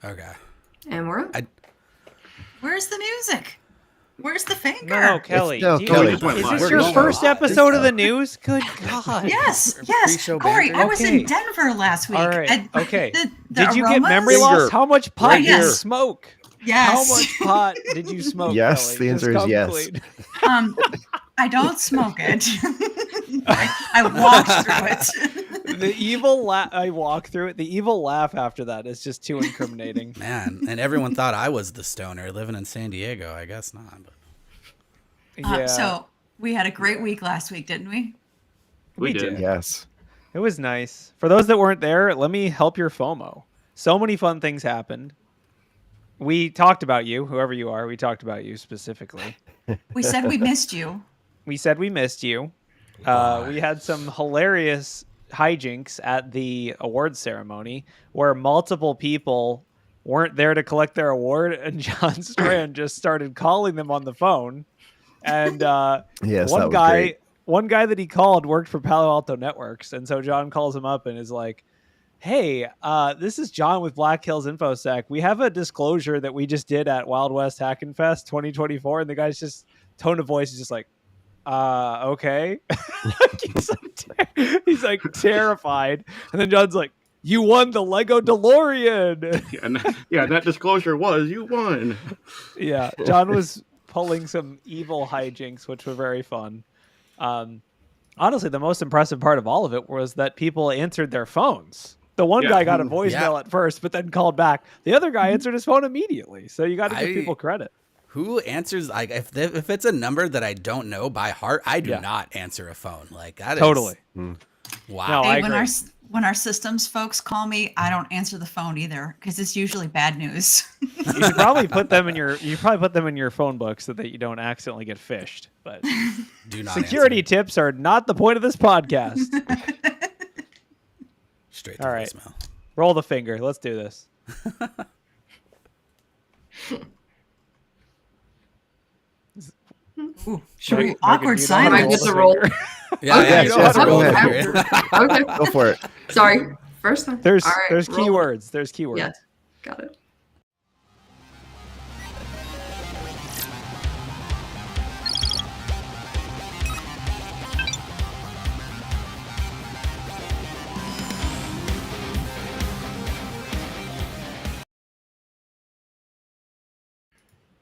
Okay. And we're up. Where's the music? Where's the finger? No, Kelly. Kelly, Is this we're your going first live. episode of the news? Good God. Yes. Pre-show Corey, banter? I was Okay. in Denver last week. All right. And Okay. the Did you get aromas? memory loss? How much pot Right did you here. smoke? Yes. How much pot did you smoke? Yes, Kelly? the answer Just is come yes. clean. I don't smoke it. I walked through it. The evil laugh. I walk through it. The evil laugh after that is just too incriminating. Man, and everyone thought I was the stoner living in San Diego. I guess not. But. Yeah. So we had a great week last week, didn't we? we did. Yes. It was nice. For those that weren't there, let me help your FOMO. So many fun things happened. We talked about you, whoever you are. We talked about you specifically. We said we missed you. We said we missed you. We had some hilarious hijinks at the awards ceremony where multiple people weren't there to collect their award, and John Strand just started calling them on the phone. And Yes, that one was guy, great. one guy that he called worked for Palo Alto Networks, and so John calls him up and is like, "Hey, this is John with Black Hills InfoSec. We have a disclosure that we just did at Wild West Hackin' Fest 2024," and the guy's just tone of voice is just like, okay. he's like terrified, and then John's like, "You won the Lego DeLorean." Yeah, that disclosure was you won. Yeah, John was pulling some evil hijinks, which were very fun. Honestly, the most impressive part of all of it was that people answered their phones. The one guy got a voicemail at first, but then called back. The other guy answered his phone immediately. So you got to give people credit. Who answers, like, if it's a number that I don't know by heart, I do not answer a phone. Like, that Totally. is... Wow. No, I Hey, agree. when our systems folks call me, I don't answer the phone either because it's usually bad news. You should probably put them in your phone book so that you don't accidentally get phished. But Do not security answer. tips are not the point of this podcast. Straight to All right. voicemail. Roll the finger. Let's do this. Should we Megan, awkward you know how to I silence? get to roll. Yeah, Okay, yeah, you you know have to what? roll Go over ahead. here. Okay. Go for it. Sorry. First time. There's All right, there's roll. keywords. There's keywords. Yes. Got it.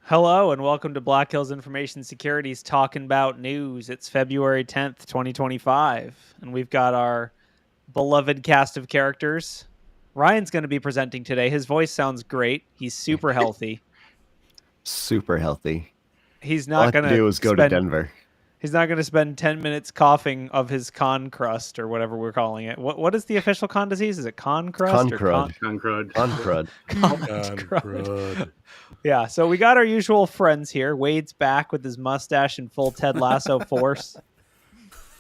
Hello and welcome to Black Hills Information Security's Talkin Bout News. It's February 10th, 2025, and we've got our beloved cast of characters. Ryan's going to be presenting today. His voice sounds great. He's super healthy. Super healthy. He's All I not have going to do is go to spend Denver. He's not going to spend 10 minutes coughing of his con crust or whatever we're calling it. What is the official con disease? Is it con crust or Concrud. Concrud. Uncrud. crud? Yeah, so we got our usual friends here. Wade's back with his mustache in full Ted Lasso force.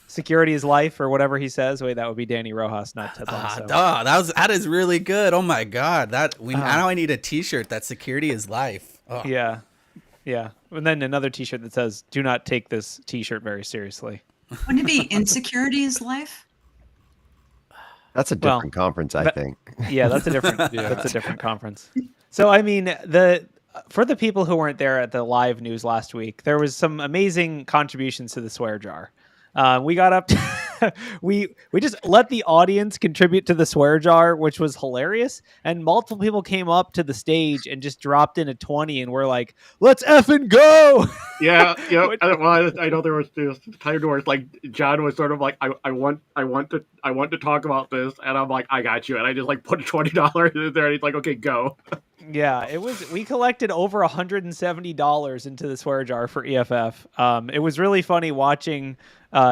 Security is life, or whatever he says. Wait, that would be Danny Rojas, not Ted Lasso. That is really good. Oh my god, now I need a T-shirt that security is life. Oh. Yeah, and then another T-shirt that says "Do not take this T-shirt very seriously." Wouldn't it be insecurity is life? That's a different conference, I think. Yeah, that's a different conference. So I mean, for the people who weren't there at the live news last week, there was some amazing contributions to the swear jar. We got up to, we just let the audience contribute to the swear jar, which was hilarious. And multiple people came up to the stage and just dropped in a 20 and were like, "Let's effing go." Yeah. Well, I know there was this time where it's like John was sort of like, I want to talk about this, and I'm like, I got you, and I just like put $20 in there, and he's like, okay, go. Yeah, we collected over $170 into the swear jar for EFF. It was really funny watching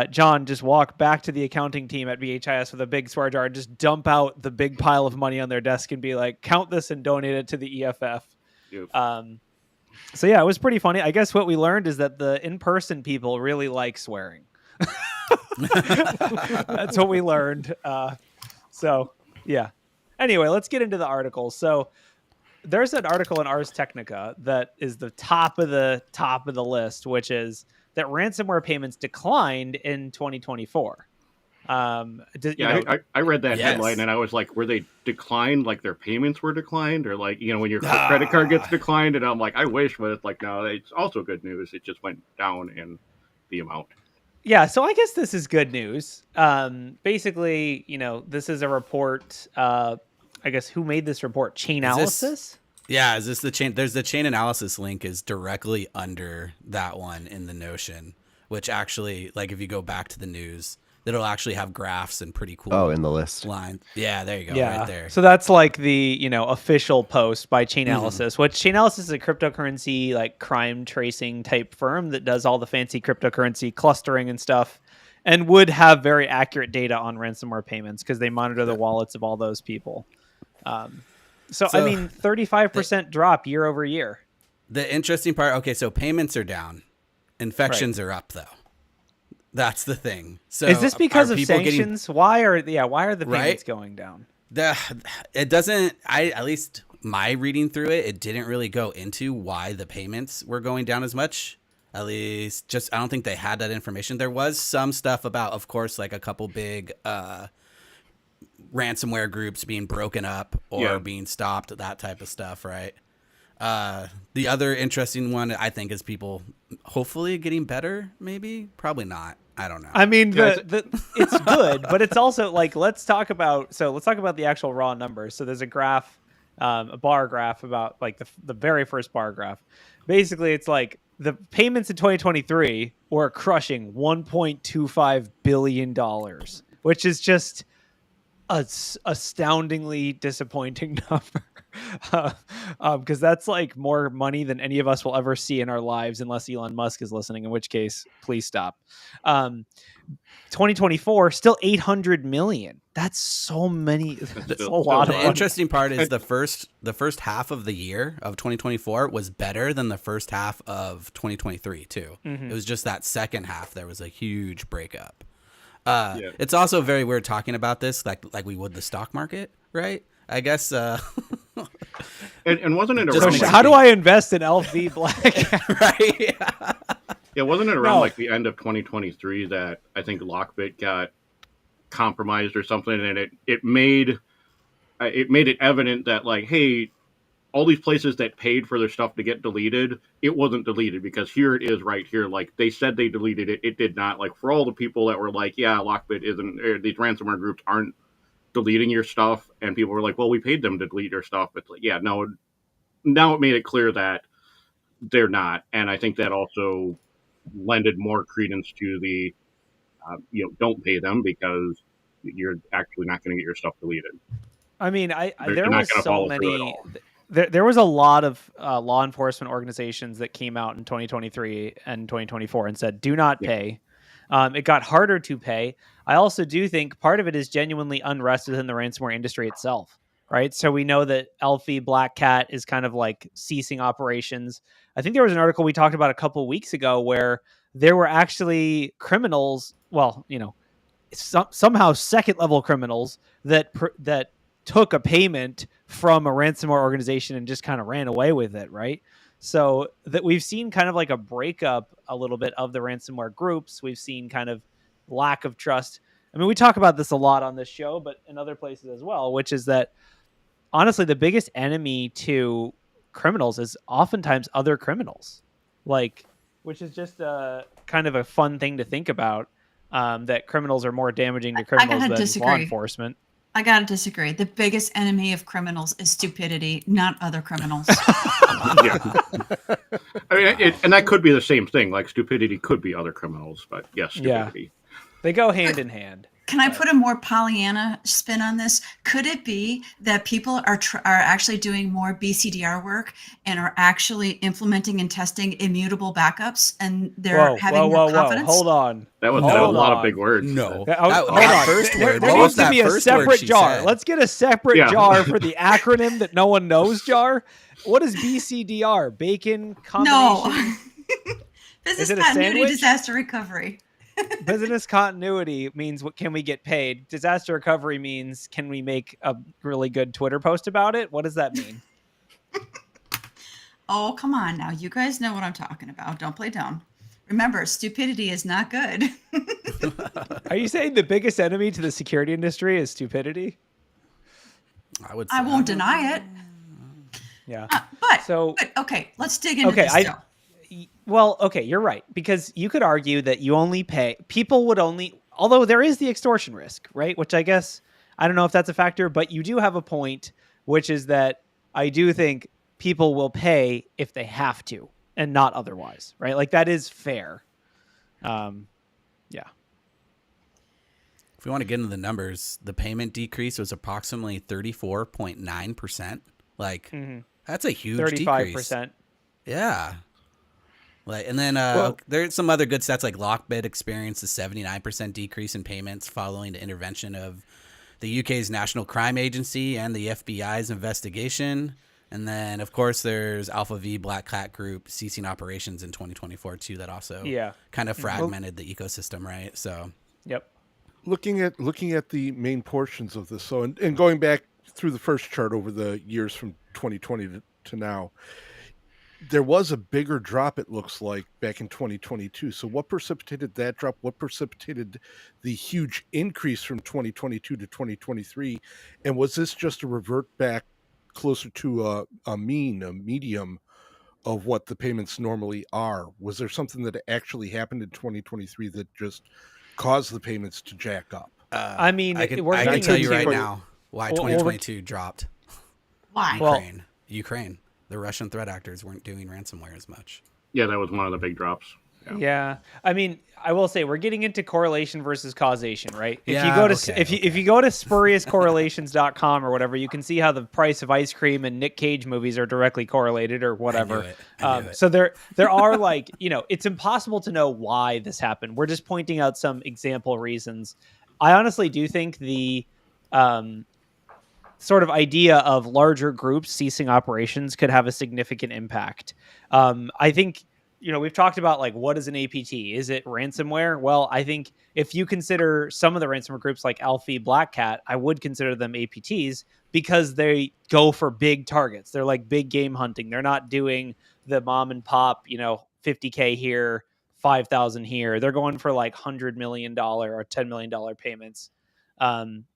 John just walk back to the accounting team at BHIS with a big swear jar and just dump out the big pile of money on their desk and be like, count this and donate it to the EFF. Yep. So yeah, it was pretty funny. I guess what we learned is that the in-person people really like swearing. That's what we learned. So yeah. Anyway, let's get into the article. So there's an article in Ars Technica that is the top of the list, which is that ransomware payments declined in 2024. I read that headline and I was like, were they declined? Like their payments were declined, or like when your credit card gets declined? And I'm like, I wish, but it's like no, it's also good news. It just went down in the amount. Yeah, so I guess this is good news. Basically, this is a report. I guess who made this report? Chainalysis? Is this the chain? There's the chain analysis link is directly under that one in the Notion, which actually, like if you go back to the news, it'll actually have graphs and pretty cool. Oh, in the list. Line. Yeah, there you go. Yeah. Right there. So that's like the, official post by Chainalysis, which Chainalysis is a cryptocurrency, like crime tracing type firm that does all the fancy cryptocurrency clustering and stuff and would have very accurate data on ransomware payments because they monitor the wallets of all those people. So I mean, 35% drop year over year. The interesting part. Okay. So payments are down. Infections are up though. That's the thing. So is this because of sanctions? Why are the payments going down? It doesn't. At least my reading through it, it didn't really go into why the payments were going down as much. At least, I don't think they had that information. There was some stuff about, of course, like a couple big ransomware groups being broken up or being stopped, that type of stuff, right? The other interesting one, I think, is people hopefully getting better. Maybe, probably not. I don't know. I mean, it's good, but it's also like let's talk about the actual raw numbers. So there's a graph, a bar graph about like the very first bar graph. Basically, it's like the payments in 2023 were crushing $1.25 billion, which is just a astoundingly disappointing number. Because that's like more money than any of us will ever see in our lives, unless Elon Musk is listening, in which case, please stop. 2024, still 800 million. That's so many. That's a lot of money. The interesting part is the first half of the year of 2024 was better than the first half of 2023 too. Mm-hmm. It was just that second half there was a huge breakup. It's also very weird talking about this like we would the stock market, right? I guess. And wasn't it around? So how do I invest in LV Black? Right. Yeah, wasn't it around like the end of 2023 that I think Lockbit got compromised or something, and it made it evident that like, hey, all these places that paid for their stuff to get deleted, it wasn't deleted because here it is right here. Like they said they deleted it, it did not. Like for all the people that were like, yeah, Lockbit isn't, or these ransomware groups aren't deleting your stuff, and people were like, well, we paid them to delete your stuff. It's like, yeah, no, now it made it clear that they're not, and I think that also lended more credence to the don't pay them because you're actually not going to get your stuff deleted. I mean, there was so many. There was a lot of law enforcement organizations that came out in 2023 and 2024 and said, do not pay. It got harder to pay. I also do think part of it is genuinely unrest within the ransomware industry itself, right? So we know that Elfie Black Cat is kind of like ceasing operations. I think there was an article we talked about a couple of weeks ago where there were actually criminals, somehow second level criminals that took a payment from a ransomware organization and just kind of ran away with it, right? So that we've seen kind of like a breakup a little bit of the ransomware groups. We've seen kind of lack of trust. I mean, we talk about this a lot on this show, but in other places as well, which is that honestly, the biggest enemy to criminals is oftentimes other criminals, which is just kind of a fun thing to think about, that criminals are more damaging to criminals than law enforcement. I gotta disagree. The biggest enemy of criminals is stupidity, not other criminals. Yeah. I mean, and that could be the same thing. Like stupidity could be other criminals, but yes, stupidity. Yeah. They go hand in hand. Can I put a more Pollyanna spin on this? Could it be that people are actually doing more BCDR work and are actually implementing and testing immutable backups, and they're having more confidence? Hold on. That was a lot of big words. No. Hold on. First word. There needs to be a separate jar. Let's get a separate jar for the acronym that no one knows jar. What is BCDR? Bacon combination? No. Business continuity disaster recovery. Business continuity means what can we get paid? Disaster recovery means can we make a really good Twitter post about it? What does that mean? Oh, come on now. You guys know what I'm talking about. Don't play dumb. Remember, stupidity is not good. Are you saying the biggest enemy to the security industry is stupidity? I won't deny it. Yeah. But okay, let's dig into this though. Well, okay, you're right. Because you could argue that you only pay, people would only, although there is the extortion risk, right? Which I guess, I don't know if that's a factor, but you do have a point, which is that I do think people will pay if they have to and not otherwise, right? Like that is fair. Yeah. If we want to get into the numbers, the payment decrease was approximately 34.9%. Like, that's a huge 35%. decrease. Yeah. Like, and then there's some other good stats, like Lockbit experienced a 79% decrease in payments following the intervention of the UK's National Crime Agency and the FBI's investigation. And then, of course, there's Alpha V Black Cat Group ceasing operations in 2024 too. That also kind of fragmented the ecosystem, right? So, yep. Looking at the main portions of this, so and going back through the first chart over the years from 2020 to now, there was a bigger drop, it looks like, back in 2022. So what precipitated that drop? What precipitated the huge increase from 2022 to 2023? And was this just a revert back closer to a medium of what the payments normally are? Was there something that actually happened in 2023 that just caused the payments to jack up? I mean, I can tell you right now why 2022 dropped. Why? Ukraine. The Russian threat actors weren't doing ransomware as much. Yeah, that was one of the big drops. Yeah. I mean, I will say we're getting into correlation versus causation, right? If Yeah, you go to if you go to spuriouscorrelations.com or whatever, you can see how the price of ice cream and Nick Cage movies are directly correlated or whatever. I knew it. So there are like, it's impossible to know why this happened. We're just pointing out some example reasons. I honestly do think the sort of idea of larger groups ceasing operations could have a significant impact. I think, we've talked about like, what is an APT? Is it ransomware? Well, I think if you consider some of the ransomware groups like Alpha Black Cat, I would consider them APTs because they go for big targets. They're like big game hunting. They're not doing the mom and pop, $50K here, 5,000 here. They're going for like $100 million or $10 million payments.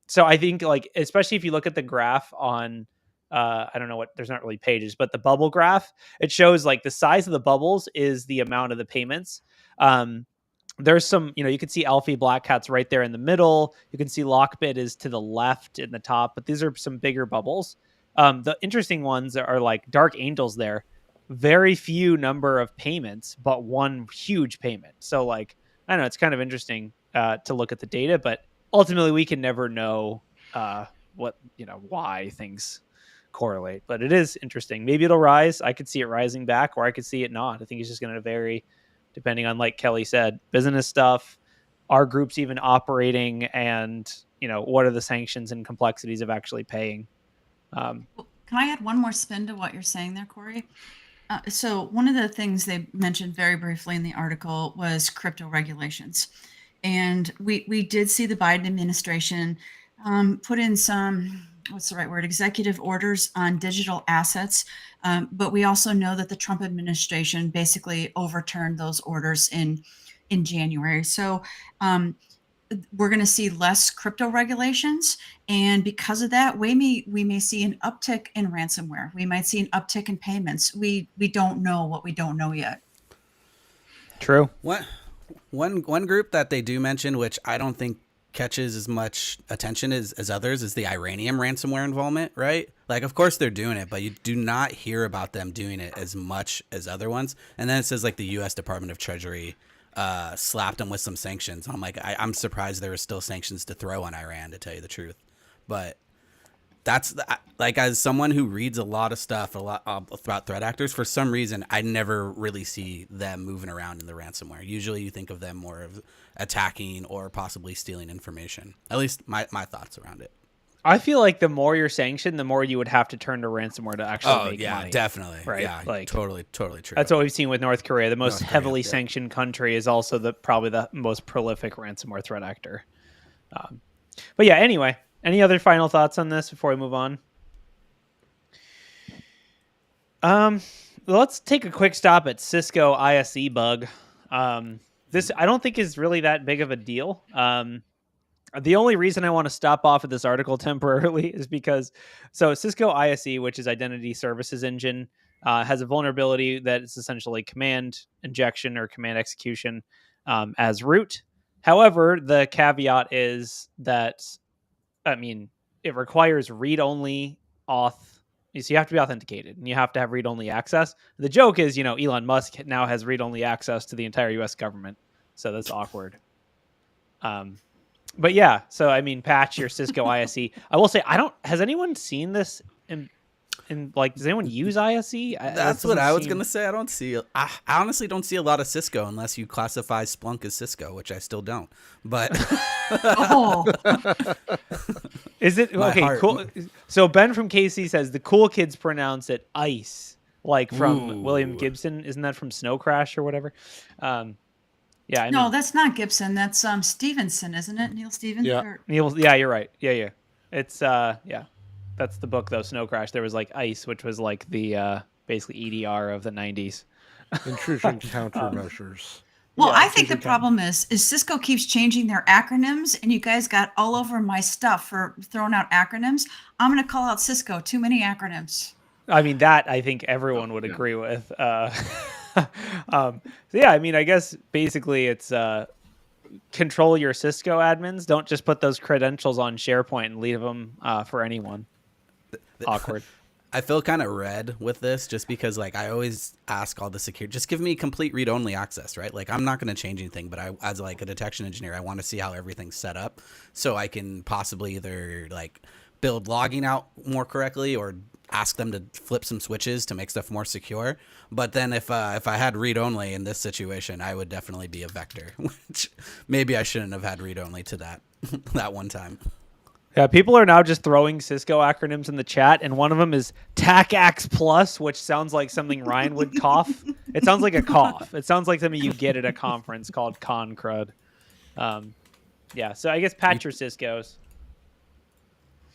So I think like, especially if you look at the graph on, I don't know there's not really pages, but the bubble graph, it shows like the size of the bubbles is the amount of the payments. There's some, you can see Alpha Black Cat's right there in the middle. You can see Lockbit is to the left in the top, but these are some bigger bubbles. The interesting ones are like Dark Angels there. Very few number of payments, but one huge payment. So like, I don't know, it's kind of interesting to look at the data, but ultimately we can never know why things correlate, but it is interesting. Maybe it'll rise. I could see it rising back, or I could see it not. I think it's just going to vary depending on, like Kelly said, business stuff, are groups even operating, and what are the sanctions and complexities of actually paying. Can I add one more spin to what you're saying there, Corey? So one of the things they mentioned very briefly in the article was crypto regulations. And we did see the Biden administration put in some, what's the right word, executive orders on digital assets. But we also know that the Trump administration basically overturned those orders in January. So we're going to see less crypto regulations. And because of that, we may see an uptick in ransomware. We might see an uptick in payments. We don't know what we don't know yet. True. One group that they do mention, which I don't think catches as much attention as others, is the Iranian ransomware involvement, right? Like, of course they're doing it, but you do not hear about them doing it as much as other ones. And then it says like the U.S. Department of Treasury slapped them with some sanctions. I'm like, I'm surprised there were still sanctions to throw on Iran, to tell you the truth. But that's like, as someone who reads a lot of stuff about threat actors, for some reason, I never really see them moving around in the ransomware. Usually you think of them more of attacking or possibly stealing information. At least my thoughts around it. I feel like the more you're sanctioned, the more you would have to turn to ransomware to actually make money. Definitely. Right? Yeah, like, totally true. That's what we've seen with North Korea. The most heavily sanctioned country is also probably the most prolific ransomware threat actor. But yeah, anyway, any other final thoughts on this before we move on? Let's take a quick stop at Cisco ISE bug. this I don't think is really that big of a deal. The only reason I want to stop off at this article temporarily is because Cisco ISE, which is Identity Services Engine, has a vulnerability that is essentially command injection or command execution as root. However, the caveat is that, it requires read-only auth. So you have to be authenticated and you have to have read-only access. The joke is, Elon Musk now has read-only access to the entire U.S. government. So that's awkward. But yeah, so patch your Cisco ISE. I will say, has anyone seen this in does anyone use ISE? That's what I was gonna say. I honestly don't see a lot of Cisco unless you classify Splunk as Cisco, which I still don't. But is it okay? Cool. So Ben from KC says the cool kids pronounce it ice, like from William Gibson. Isn't that from Snow Crash or whatever? Yeah. No, that's not Gibson. That's Stevenson, isn't it? Neil Stevenson? Yeah. Neil. Yeah, you're right. Yeah. It's yeah. That's the book though. Snow Crash. There was like ICE, which was like the basically EDR of the 90s. Intrusion countermeasures. Well, I think the problem is Cisco keeps changing their acronyms, and you guys got all over my stuff for throwing out acronyms. I'm going to call out Cisco. Too many acronyms. That I think everyone would agree with. I guess basically it's control your Cisco admins. Don't just put those credentials on SharePoint and leave them for anyone. Awkward. I feel kind of red with this just because I always ask all the security, just give me complete read-only access, right? I'm not going to change anything, but as a detection engineer, I want to see how everything's set up so I can possibly either build logging out more correctly or ask them to flip some switches to make stuff more secure. But then if I had read-only in this situation, I would definitely be a vector, which maybe I shouldn't have had read-only to that one time. Yeah, people are now just throwing Cisco acronyms in the chat, and one of them is TACAX Plus, which sounds like something Ryan would cough. It sounds like a cough. It sounds like something you get at a conference called ConCrud. Yeah, so I guess patch your Ciscos.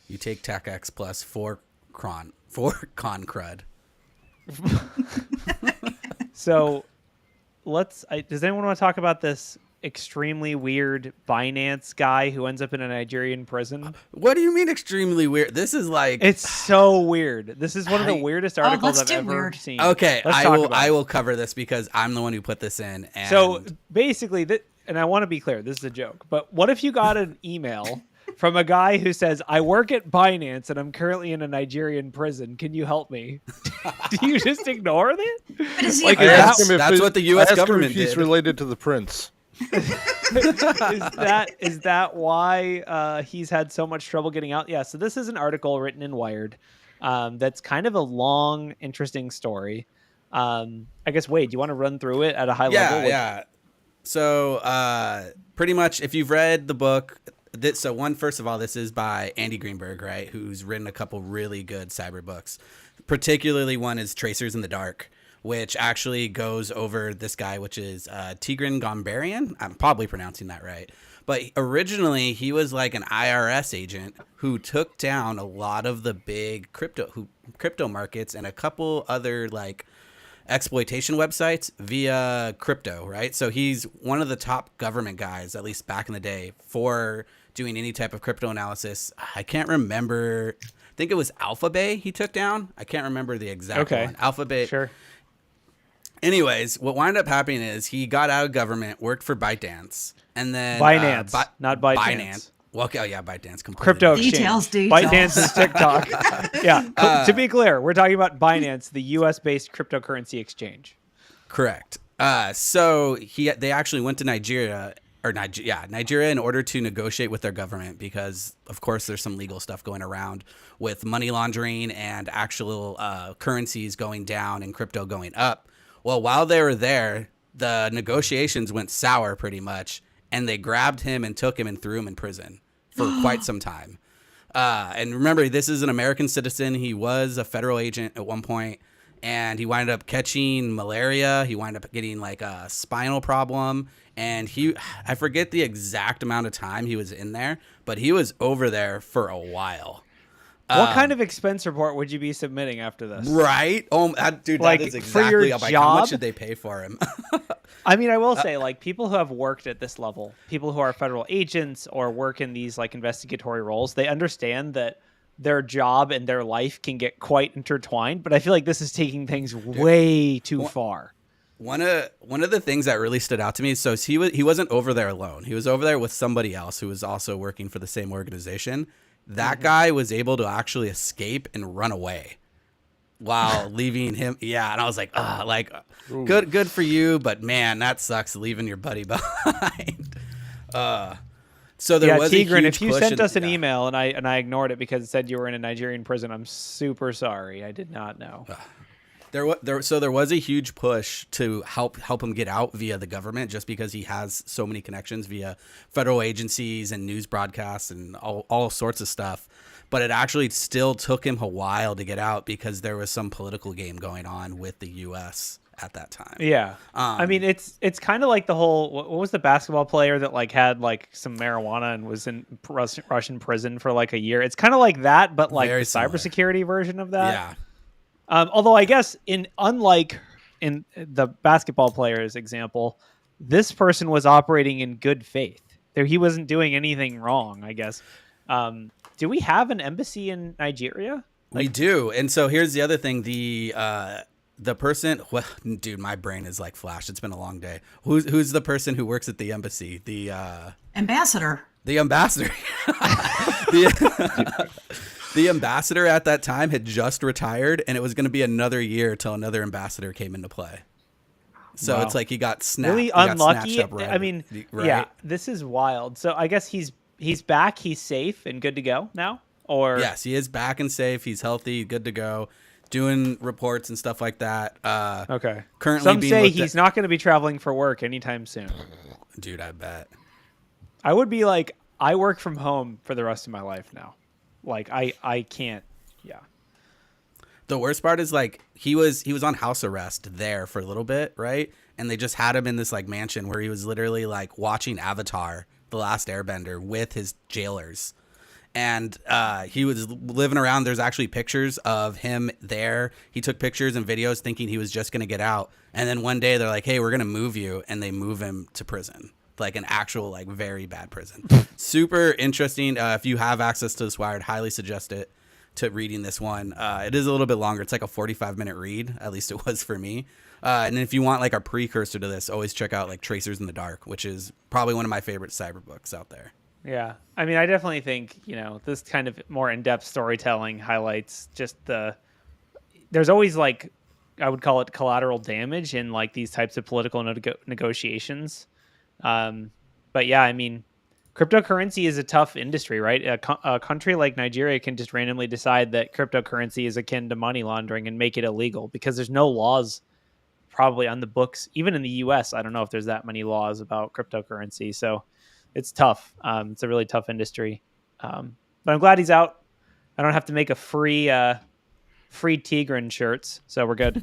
You take TACAX Plus for ConCrud. So does anyone want to talk about this extremely weird Binance guy who ends up in a Nigerian prison? What do you mean extremely weird? This is it's so weird. This is one of the weirdest articles I've ever seen. Okay, I will cover this because I'm the one who put this in. And so basically, and I want to be clear, this is a joke, but what if you got an email from a guy who says, I work at Binance and I'm currently in a Nigerian prison. Can you help me? Do you just ignore it? But is he that's what the U.S. government did. He's related to the prince. Is that why he's had so much trouble getting out? Yeah, so this is an article written in Wired that's kind of a long, interesting story. I guess, Wade, do you want to run through it at a high level? Yeah. So pretty much, if you've read the book, first of all, this is by Andy Greenberg, right, who's written a couple really good cyber books. Particularly one is Tracers in the Dark, which actually goes over this guy, which is Tigran Gombarian. I'm probably pronouncing that right. But originally, he was like an IRS agent who took down a lot of the big crypto markets and a couple other exploitation websites via crypto, right? So he's one of the top government guys, at least back in the day, for doing any type of crypto analysis. I can't remember. I think it was Alphabay he took down. I can't remember the exact one. Alphabay. Sure. Anyways, what wound up happening is he got out of government, worked for ByteDance, and then Binance, not ByteDance. Binance. Well, yeah, ByteDance. Completely. Crypto exchange. Details. ByteDance is TikTok. Yeah. To be clear, we're talking about Binance, the U.S.-based cryptocurrency exchange. Correct. So they actually went to Nigeria in order to negotiate with their government because, of course, there's some legal stuff going around with money laundering and actual currencies going down and crypto going up. Well, while they were there, the negotiations went sour pretty much, and they grabbed him and took him and threw him in prison for quite some time. And remember, this is an American citizen. He was a federal agent at one point, and he wound up catching malaria. He wound up getting a spinal problem, and I forget the exact amount of time he was in there, but he was over there for a while. What kind of expense report would you be submitting after this? Right? Oh, dude, like, that is for your exactly like, how much did they pay for him? I mean, I will say, like, people who have worked at this level, people who are federal agents or work in these like investigatory roles, they understand that their job and their life can get quite intertwined. But I feel like this is taking things way too far. One of the things that really stood out to me, so he wasn't over there alone. He was over there with somebody else who was also working for the same organization. That guy was able to actually escape and run away while leaving him. Yeah, and I was like, good for you, but man, that sucks leaving your buddy behind. So there was Tigran, a huge if you push sent us an email and I ignored it because it said you were in a Nigerian prison, I'm super sorry. I did not know. There was a huge push to help him get out via the government, just because he has so many connections via federal agencies and news broadcasts and all sorts of stuff. But it actually still took him a while to get out because there was some political game going on with the U.S. at that time. Yeah. I mean, it's kind of like the whole, what was the basketball player that like had like some marijuana and was in Russian prison for like a year? It's kind of like that, but like the cybersecurity version of that. Yeah. Although I guess unlike in the basketball player's example, this person was operating in good faith. He wasn't doing anything wrong, I guess. Do we have an embassy in Nigeria? We do. And so here's the other thing. The person, well, dude, my brain is like flash. It's been a long day. Who's the person who works at the embassy? The ambassador. The ambassador. The ambassador at that time had just retired, and it was going to be another year till another ambassador came into play. So It's like he got snapped. Really unlucky. Right, I mean, right? Yeah, this is wild. So I guess he's back. He's safe and good to go now. Or yes, he is back and safe. He's healthy, good to go, doing reports and stuff like that. Okay. Currently, some say he's not going to be traveling for work anytime soon. Dude, I bet. I would be like, I work from home for the rest of my life now. Like I can't. Yeah. The worst part is like he was on house arrest there for a little bit, right? And they just had him in this like mansion where he was literally like watching Avatar: The Last Airbender with his jailers. And he was living around. There's actually pictures of him there. He took pictures and videos thinking he was just going to get out. And then one day they're like, hey, we're going to move you. And they move him to prison, like an actual, like very bad prison. Super interesting. If you have access to this Wired, highly suggest it to reading this one. It is a little bit longer. It's like a 45-minute read. At least it was for me. And if you want like a precursor to this, always check out like Tracers in the Dark, which is probably one of my favorite cyber books out there. Yeah. I mean, I definitely think, this kind of more in-depth storytelling highlights just there's always like, I would call it collateral damage in like these types of political negotiations. But yeah, I mean, cryptocurrency is a tough industry, right? A country like Nigeria can just randomly decide that cryptocurrency is akin to money laundering and make it illegal because there's no laws probably on the books. Even in the US, I don't know if there's that many laws about cryptocurrency. So it's tough. It's a really tough industry. But I'm glad he's out. I don't have to make a free Tigran shirts, so we're good.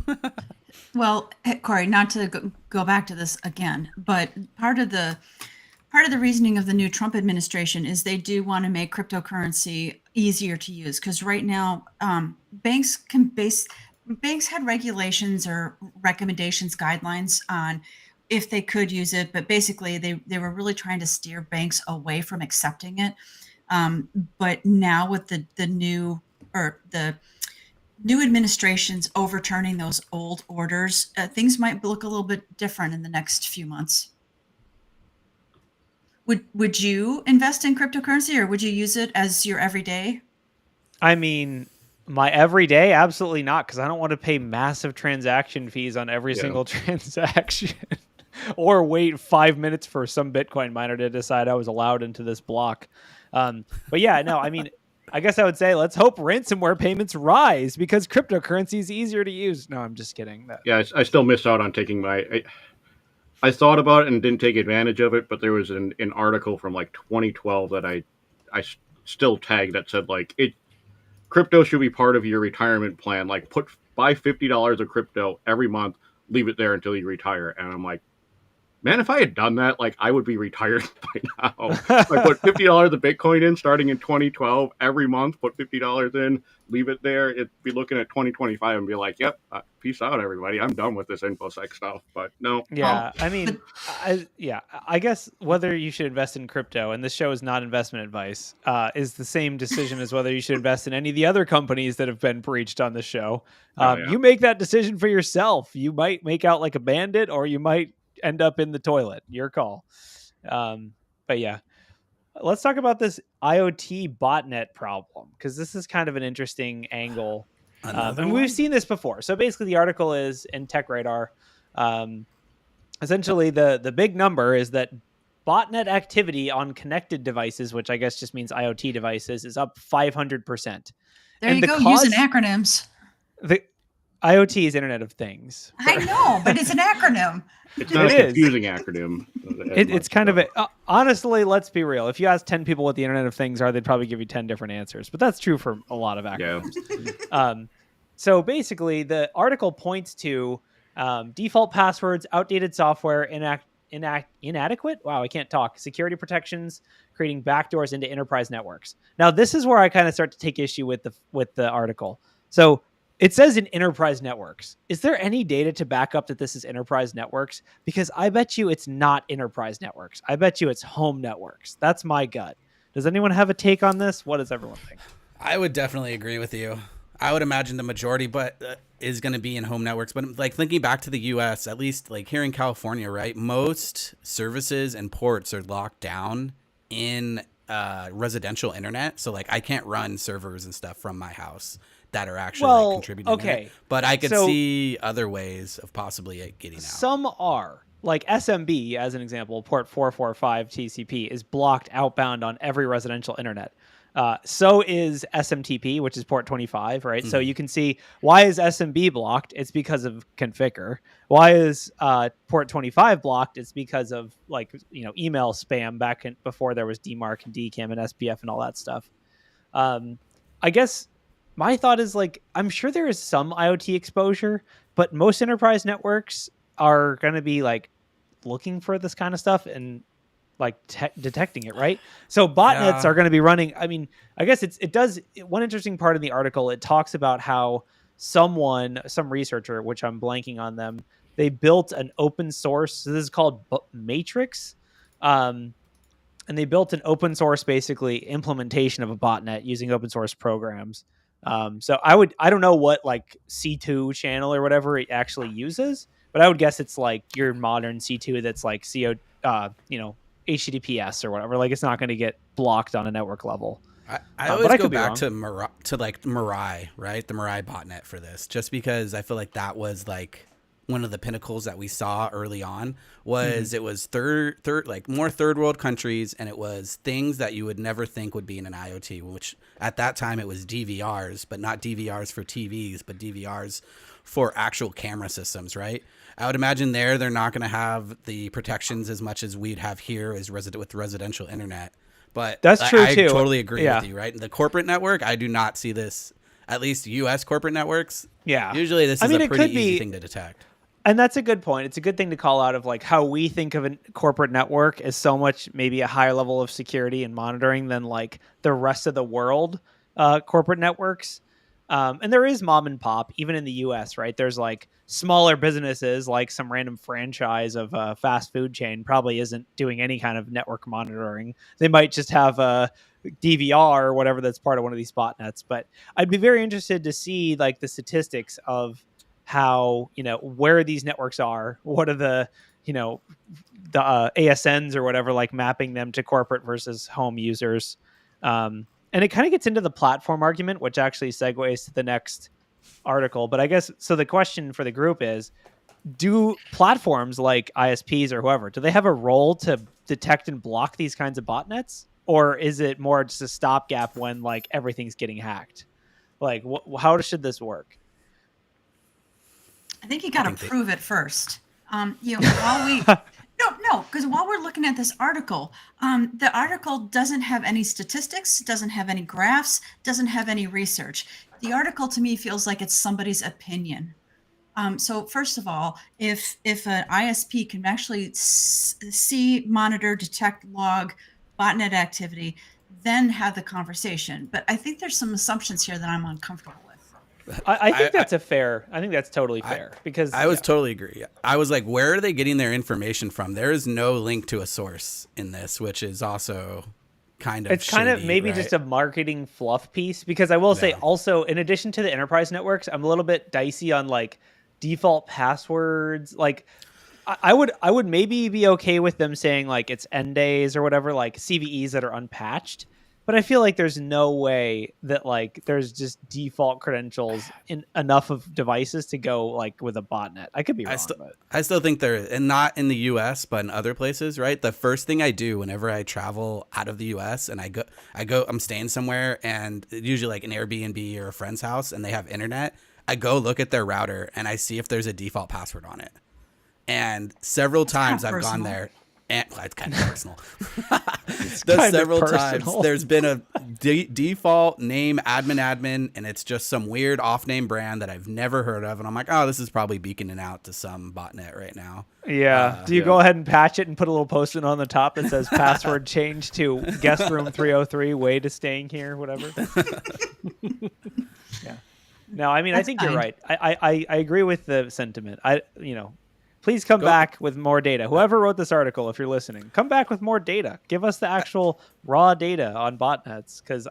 Well, Corey, not to go back to this again, but part of the reasoning of the new Trump administration is they do want to make cryptocurrency easier to use because right now banks had regulations or recommendations, guidelines on if they could use it, but basically they were really trying to steer banks away from accepting it. But now with the new administrations overturning those old orders, things might look a little bit different in the next few months. Would you invest in cryptocurrency or would you use it as your everyday? I mean, my everyday, absolutely not, because I don't want to pay massive transaction fees on every single transaction. Or wait 5 minutes for some Bitcoin miner to decide I was allowed into this block. But yeah, no, I mean, I guess I would say let's hope ransomware payments rise because cryptocurrency is easier to use. No, I'm just kidding. Yeah, I still missed out on taking I thought about it and didn't take advantage of it, but there was an article from like 2012 that I still tagged that said like crypto should be part of your retirement plan. Like buy $50 of crypto every month, leave it there until you retire. And I'm like, Man, if I had done that, like, I would be retired by now. I put $50 of Bitcoin in starting in 2012 every month, put $50 in, leave it there. It'd be looking at 2025 and be like, yep, peace out, everybody. I'm done with this infosec stuff. But no. Yeah, I mean, I guess whether you should invest in crypto, and this show is not investment advice, is the same decision as whether you should invest in any of the other companies that have been breached on the show. You make that decision for yourself. You might make out like a bandit, or you might end up in the toilet. Your call. But yeah, let's talk about this IoT botnet problem, because this is kind of an interesting angle. And we've seen this before. So basically the article is in Tech Radar. Essentially the big number is that botnet activity on connected devices, which I guess just means IoT devices, is up 500%. There you go, using acronyms. The IoT is Internet of Things. I know, but it's an acronym. It's not a confusing acronym. It's kind of a... honestly, let's be real. If you ask 10 people what the Internet of Things are, they'd probably give you 10 different answers. But that's true for a lot of acronyms. Yeah. So basically, the article points to default passwords, outdated software, inadequate? Wow, I can't talk. Security protections, creating backdoors into enterprise networks. Now, this is where I kind of start to take issue with the article. So it says in enterprise networks. Is there any data to back up that this is enterprise networks? Because I bet you it's not enterprise networks. I bet you it's home networks. That's my gut. Does anyone have a take on this? What does everyone think? I would definitely agree with you. I would imagine the majority, but is going to be in home networks. But like thinking back to the U.S., at least like here in California, right? Most services and ports are locked down in residential internet. So like I can't run servers and stuff from my house that are actually like, contributing. Okay, to it. But I could see other ways of possibly it getting out. Some are. Like SMB, as an example, port 445 TCP is blocked outbound on every residential internet. So is SMTP, which is port 25, right? Mm-hmm. So you can see, why is SMB blocked? It's because of configure. Why is port 25 blocked? It's because of email spam back before there was DMARC and DKIM and SPF and all that stuff. I guess my thought is I'm sure there is some IoT exposure, but most enterprise networks are going to be looking for this kind of stuff and detecting it, right? So botnets are going to be running. I mean, I guess it does. One interesting part in the article, it talks about how some researcher, which I'm blanking on them, they built an open source. So this is called Matrix. And they built an open source, basically implementation of a botnet using open source programs. So I don't know what C2 channel or whatever it actually uses, but I would guess it's your modern C2 that's HTTPS or whatever. It's not going to get blocked on a network level. I always go back to Mirai, right? The Mirai botnet for this, just because I feel like that was one of the pinnacles that we saw early on was it was more third world countries, and it was things that you would never think would be in an IoT, which at that time it was DVRs, but not DVRs for TVs, but DVRs for actual camera systems, right? I would imagine they're not going to have the protections as much as we'd have here as with residential internet. But that's true too. I totally agree with you, right? The corporate network, I do not see this, at least U.S. corporate networks. Yeah. Usually this is a pretty easy thing to detect. And that's a good point. It's a good thing to call out of how we think of a corporate network as so much maybe a higher level of security and monitoring than the rest of the world corporate networks. And there is mom and pop, even in the US, right? There's smaller businesses, some random franchise of a fast food chain probably isn't doing any kind of network monitoring. They might just have a DVR or whatever that's part of one of these botnets. But I'd be very interested to see the statistics of how, where these networks are, what are the ASNs or whatever, mapping them to corporate versus home users. And it kind of gets into the platform argument, which actually segues to the next article. But I guess, so the question for the group is, do platforms like ISPs or whoever, do they have a role to detect and block these kinds of botnets? Or is it more just a stopgap when everything's getting hacked? How should this work? I think you got to prove it first. While we... No, because while we're looking at this article, the article doesn't have any statistics, doesn't have any graphs, doesn't have any research. The article to me feels like it's somebody's opinion. So first of all, if an ISP can actually see, monitor, detect, log botnet activity, then have the conversation. But I think there's some assumptions here that I'm uncomfortable with. I think that's fair. I think that's totally fair because I was totally agree. I was like, where are they getting their information from? There is no link to a source in this, which is also kind of it's kind of shady, maybe right? just a marketing fluff piece, because I will say also, in addition to the enterprise networks, I'm a little bit dicey on like default passwords. Like I would maybe be okay with them saying like it's end days or whatever, like CVEs that are unpatched. But I feel like there's no way that like there's just default credentials in enough of devices to go like with a botnet. I could be wrong. I still think there, and not in the US, but in other places, right? The first thing I do whenever I travel out of the US and I'm staying somewhere, and usually like an Airbnb or a friend's house, and they have internet, I go look at their router and I see if there's a default password on it. And several times I've gone there. And it's kind of personal. Times there's been a default name admin, and it's just some weird off-name brand that I've never heard of, and I'm like, oh, this is probably beaconing out to some botnet right now. Yeah. Do you go ahead and patch it and put a little post-it on the top that says password changed to guest room 303, way to staying here, whatever? Yeah. No, I mean, I think you're right. I agree with the sentiment. Please come back with more data. Whoever wrote this article, if you're listening, come back with more data. Give us the actual raw data on botnets, because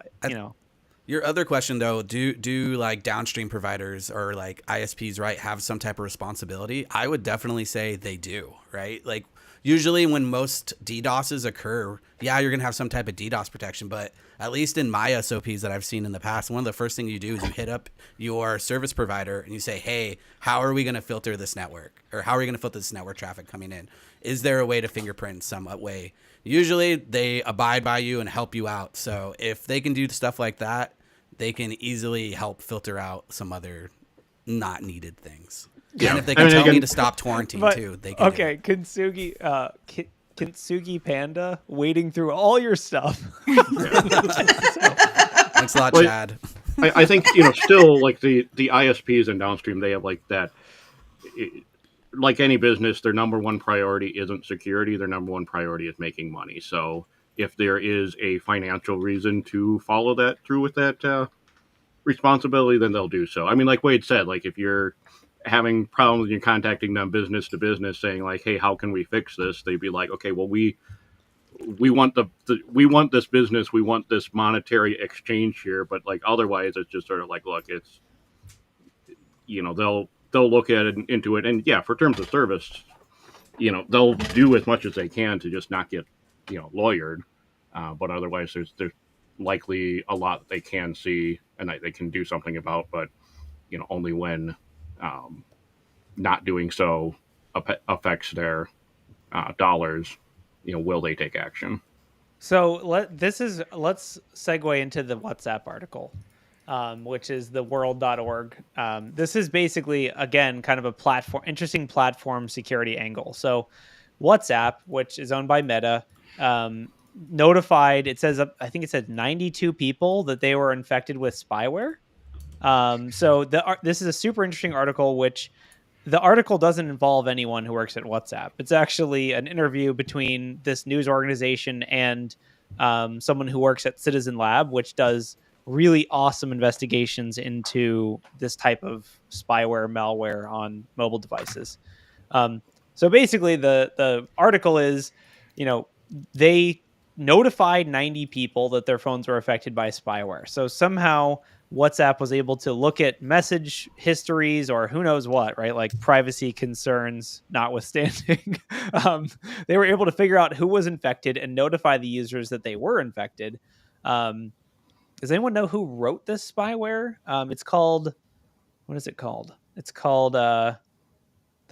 Your other question though, do like downstream providers or like ISPs, right, have some type of responsibility? I would definitely say they do, right? Like usually when most DDoSes occur, you're gonna have some type of DDoS protection, but at least in my SOPs that I've seen in the past, one of the first things you do is you hit up your service provider and you say, hey, how are we going to filter this network? Or how are we going to filter this network traffic coming in? Is there a way to fingerprint some way? Usually they abide by you and help you out. So if they can do stuff like that, they can easily help filter out some other not needed things. Yeah. And if they can tell me to stop torrenting too, they can. Okay, Kintsugi Panda wading through all your stuff. Thanks a lot, Chad. I think still like the ISPs and downstream, they have like that. Like any business, their number one priority isn't security. Their number one priority is making money. So if there is a financial reason to follow that through with that responsibility, then they'll do so. I mean, like Wade said, like if you're having problems and you're contacting them business to business saying like, hey, how can we fix this? They'd be like, okay, well, we want we want this business, we want this monetary exchange here, but like otherwise it's just sort of like, look, it's they'll look at it into it, and for terms of service, they'll do as much as they can to just not get lawyered, but otherwise there's likely a lot that they can see and that they can do something about, but only when not doing so affects their dollars, will they take action? So let's segue into the WhatsApp article, which is the world.org. This is basically, again, kind of a interesting platform security angle. So WhatsApp, which is owned by Meta, notified, I think it said 92 people that they were infected with spyware. So this is a super interesting article, which the article doesn't involve anyone who works at WhatsApp. It's actually an interview between this news organization and someone who works at Citizen Lab, which does really awesome investigations into this type of spyware, malware on mobile devices. So basically the article is, they notified 90 people that their phones were affected by spyware. So somehow WhatsApp was able to look at message histories or who knows what, right? Like privacy concerns notwithstanding. They were able to figure out who was infected and notify the users that they were infected. Does anyone know who wrote this spyware? It's called, what is it called? It's called, the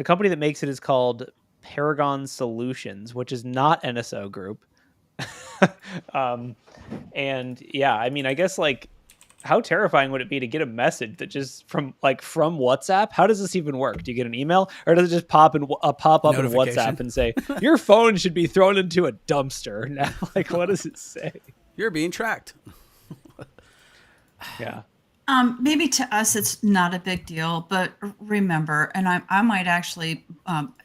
company that makes it is called Paragon Solutions, which is not NSO Group. And yeah, I mean, I guess like, how terrifying would it be to get a message that just from WhatsApp? How does this even work? Do you get an email, or does it just pop up in WhatsApp and say your phone should be thrown into a dumpster now? Like, what does it say? You're being tracked. Yeah. Maybe to us it's not a big deal, but remember, and I might actually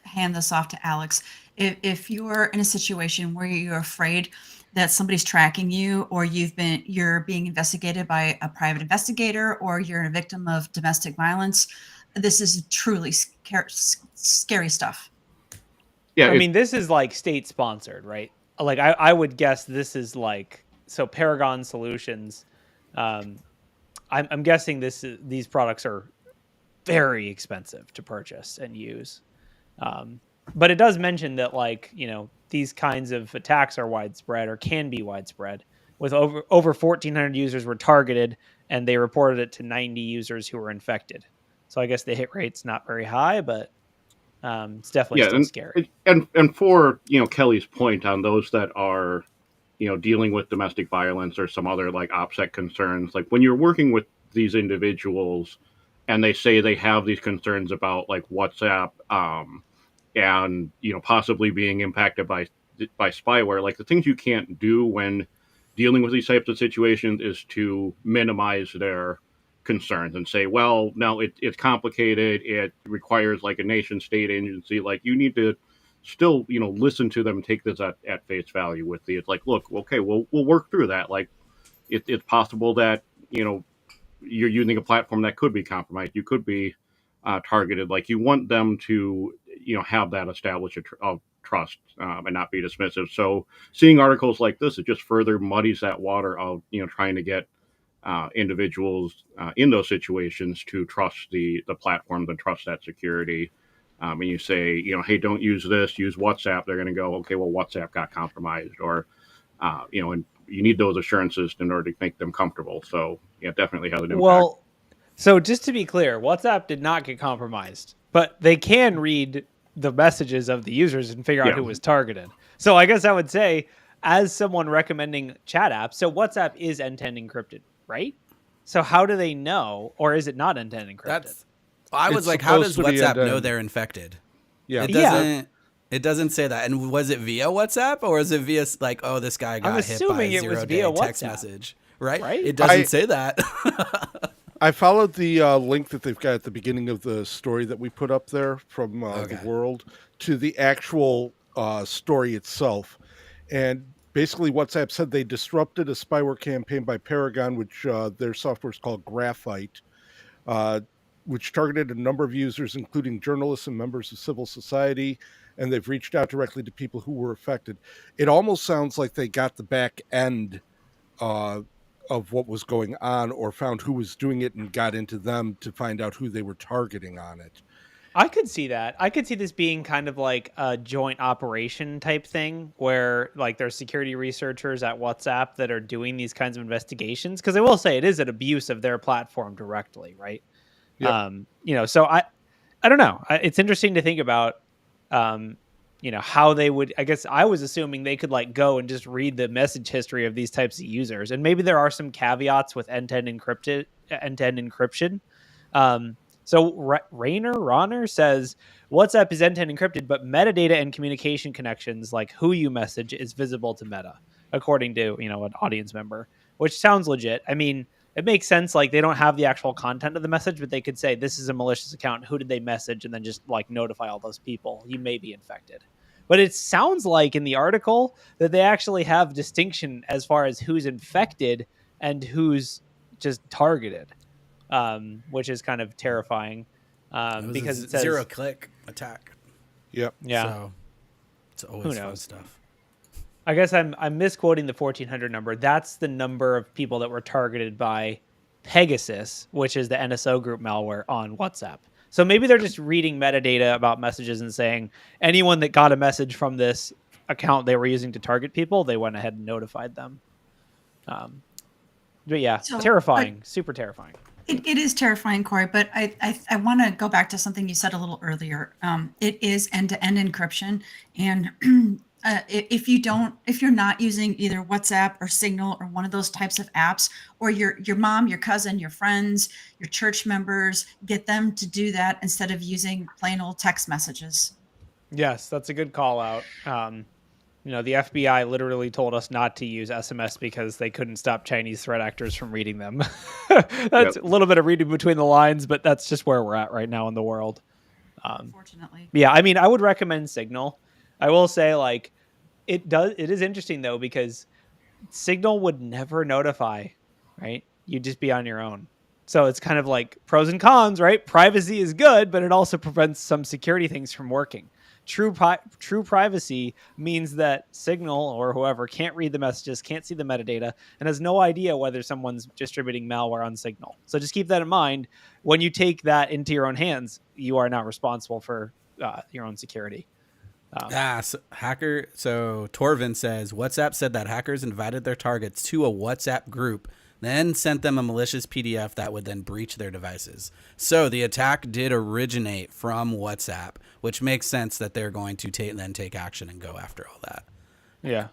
hand this off to Alex. If you're in a situation where you're afraid that somebody's tracking you, or you're being investigated by a private investigator, or you're a victim of domestic violence, this is truly scary stuff. Yeah, I mean, this is like state sponsored, right? Like I would guess this is like, so Paragon Solutions. I'm guessing these products are very expensive to purchase and use. But it does mention that, like, these kinds of attacks are widespread, or can be widespread, with over 1,400 users were targeted, and they reported it to 90 users who were infected. So I guess the hit rate's not very high, but it's definitely still scary. And for Kelly's point on those that are dealing with domestic violence or some other like OPSEC concerns, like when you're working with these individuals and they say they have these concerns about like WhatsApp, and possibly being impacted by spyware, like the things you can't do when dealing with these types of situations is to minimize their concerns and say, well, no, it's complicated, it requires like a nation state agency, like you need to still listen to them and take this at face value with the, it's like, look, okay, we'll work through that, like it's possible that you're using a platform that could be compromised, you could be targeted, like you want them to have that established trust, and not be dismissive. So seeing articles like this, it just further muddies that water of trying to get individuals in those situations to trust the platforms and trust that security. And you say, hey, don't use this, use WhatsApp. They're going to go, okay, well, WhatsApp got compromised, or, and you need those assurances in order to make them comfortable. So yeah, definitely has an impact. Well, so just to be clear, WhatsApp did not get compromised, but they can read the messages of the users and figure out who was targeted. So I guess I would say, as someone recommending chat apps, so WhatsApp is end-to-end encrypted, right? So how do they know, or is it not end-to-end encrypted? I was like, how does WhatsApp know they're infected? Yeah. It doesn't say that. And was it via WhatsApp, or is it via like, oh, this guy got hit by a 0-day text message, right? It doesn't say that. I followed the link that they've got at the beginning of the story that we put up there from the World to the actual story itself. And basically WhatsApp said they disrupted a spyware campaign by Paragon, which their software is called Graphite, which targeted a number of users, including journalists and members of civil society, and they've reached out directly to people who were affected. It almost sounds like they got the back end of what was going on, or found who was doing it and got into them to find out who they were targeting on it. I could see that. I could see this being kind of like a joint operation type thing, where like there's security researchers at WhatsApp that are doing these kinds of investigations. Because I will say it is an abuse of their platform directly, right? Yep. So I don't know. It's interesting to think about, how they would. I guess I was assuming they could like go and just read the message history of these types of users, and maybe there are some caveats with end-to-end encryption. So Rayner says WhatsApp is end-to-end encrypted, but metadata and communication connections, like who you message, is visible to Meta, according to an audience member, which sounds legit. I mean, it makes sense. Like they don't have the actual content of the message, but they could say this is a malicious account. Who did they message? And then just like notify all those people. You may be infected. But it sounds like in the article that they actually have distinction as far as who's infected and who's just targeted, which is kind of terrifying because it says 0-click attack. Yep. Yeah. So it's always fun stuff. I guess I'm misquoting the 1,400 number. That's the number of people that were targeted by Pegasus, which is the NSO group malware on WhatsApp. So maybe they're just reading metadata about messages and saying anyone that got a message from this account they were using to target people, they went ahead and notified them. But yeah, terrifying, super terrifying. It is terrifying, Corey, but I want to go back to something you said a little earlier. It is end-to-end encryption, and if you're not using either WhatsApp or Signal or one of those types of apps, or your mom, your cousin, your friends, your church members, get them to do that instead of using plain old text messages. Yes, that's a good call out. You know, the FBI literally told us not to use SMS because they couldn't stop Chinese threat actors from reading them. That's a little bit of reading between the lines, but that's just where we're at right now in the world. Unfortunately. Yeah, I mean, I would recommend Signal. I will say, like, it is interesting though, because Signal would never notify, right? You'd just be on your own. So it's kind of like pros and cons, right? Privacy is good, but it also prevents some security things from working. True privacy means that Signal or whoever can't read the messages, can't see the metadata, and has no idea whether someone's distributing malware on Signal. So just keep that in mind. When you take that into your own hands, you are now responsible for your own security. So Torvin says WhatsApp said that hackers invited their targets to a WhatsApp group, then sent them a malicious PDF that would then breach their devices. So the attack did originate from WhatsApp, which makes sense that they're going to then take action and go after all that. Yeah.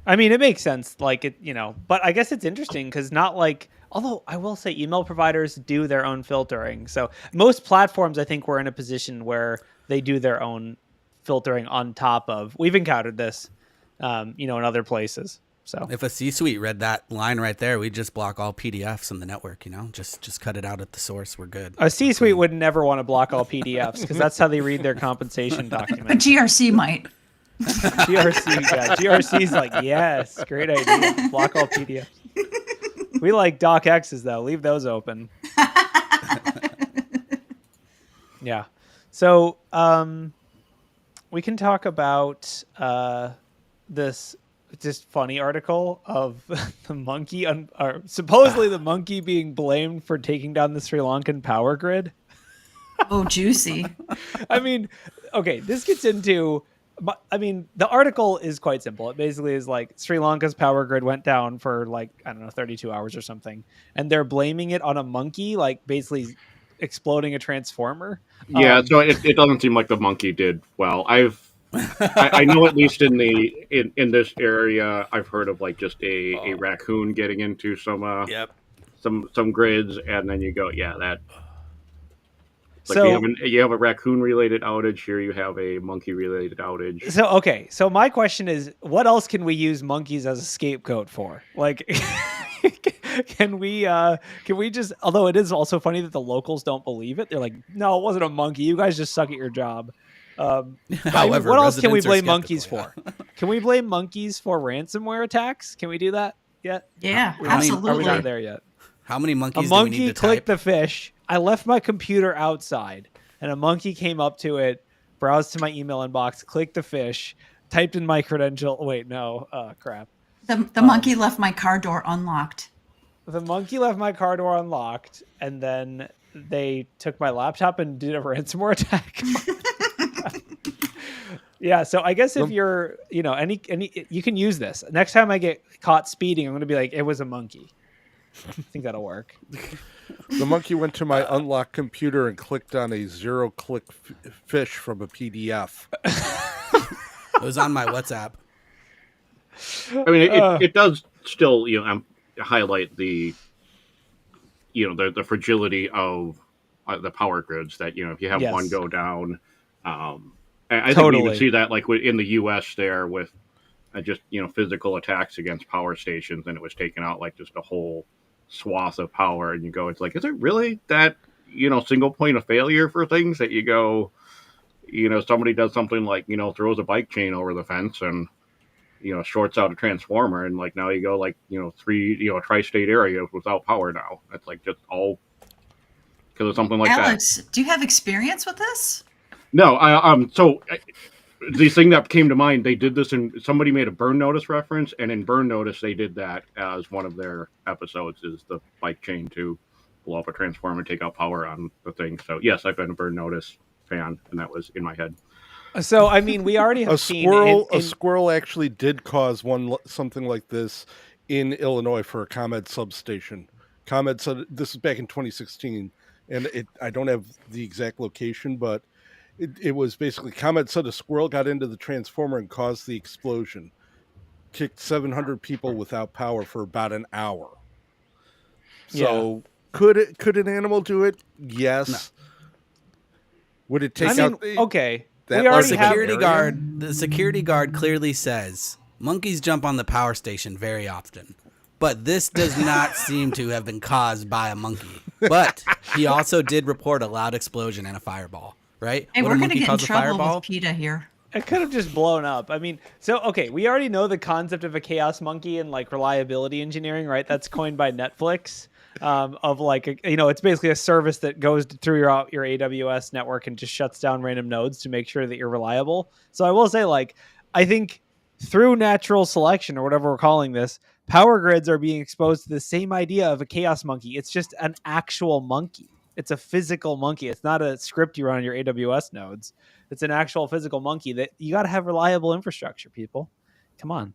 I mean, it makes sense, like, it, you know, but I guess it's interesting because not like, although I will say email providers do their own filtering. So most platforms, I think, were in a position where they do their own filtering on top of, we've encountered this, in other places. So if a C-suite read that line right there, we'd just block all PDFs in the network, just cut it out at the source. We're good. A C-suite would never want to block all PDFs because that's how they read their compensation But document. GRC might. GRC's like, yes, great idea. Block all PDFs. We like docx's though. Leave those open. Yeah. So we can talk about this just funny article of the monkey, or supposedly the monkey being blamed for taking down the Sri Lankan power grid. Oh, juicy. I mean, okay, this gets into, the article is quite simple. It basically is like Sri Lanka's power grid went down for 32 hours or something. And they're blaming it on a monkey, like basically exploding a transformer. Yeah, so it doesn't seem like the monkey did well. I know at least in this area, I've heard of just a raccoon getting into some grids, and then you go, that. You have a raccoon related outage here. You have a monkey related outage. So my question is, what else can we use monkeys as a scapegoat for? Like, can we just? Although it is also funny that the locals don't believe it. They're like, no, it wasn't a monkey. You guys just suck at your job. However, what else can we blame monkeys for? Can we blame monkeys for ransomware attacks? Can we do that yet? Yeah, Are we absolutely. not there yet? How many monkeys A do we need monkey to clicked type? the fish. I left my computer outside, and a monkey came up to it, browsed to my email inbox, clicked the fish, typed in my credential. Wait, no, crap. The monkey left my car door unlocked. The monkey left my car door unlocked, and then they took my laptop and did a ransomware attack. Yeah, so I guess if you're, any you can use this. Next time I get caught speeding, I'm going to be like, it was a monkey. I think that'll work. The monkey went to my unlocked computer and clicked on a zero-click fish from a PDF. It was on my WhatsApp. I mean, it does still, highlight the fragility of the power grids. That if you have one go down, I think we even see that in the U.S. there with just physical attacks against power stations, and it was taken out just a whole swath of power, and you go, it's like, is it really that single point of failure for things that you go, somebody does something like throws a bike chain over the fence and shorts out a transformer, and now you go three tri-state areas without power now. It's just all because of something like Alex, do you have experience with this? No, the thing that came to mind, they did this somebody made a Burn Notice reference, and in Burn Notice they did that as one of their episodes, is the bike chain to blow up a transformer and take out power on the thing. So yes, I've been a Burn Notice fan, and that was in my head. So I mean, we already have a squirrel actually did cause something like this in Illinois for a ComEd substation. ComEd said this is back in 2016, and I don't have the exact location, but it was basically ComEd said a squirrel got into the transformer and caused the explosion, kicked 700 people without power for about an hour. So could an animal do it? Yes. No. Would it take out? Okay. The security guard clearly says monkeys jump on the power station very often, but this does not seem to have been caused by a monkey. But he also did report a loud explosion and a fireball, right? Hey, we're going to get in trouble with PETA here. It could have just blown up. I mean, so, okay, we already know the concept of a chaos monkey and like reliability engineering, right? That's coined by Netflix. Of like, it's basically a service that goes through your AWS network and just shuts down random nodes to make sure that you're reliable. So I will say, like, I think through natural selection or whatever we're calling this, power grids are being exposed to the same idea of a chaos monkey. It's just an actual monkey. It's a physical monkey. It's not a script you run on your AWS nodes. It's an actual physical monkey that you got to have reliable infrastructure, people. Come on.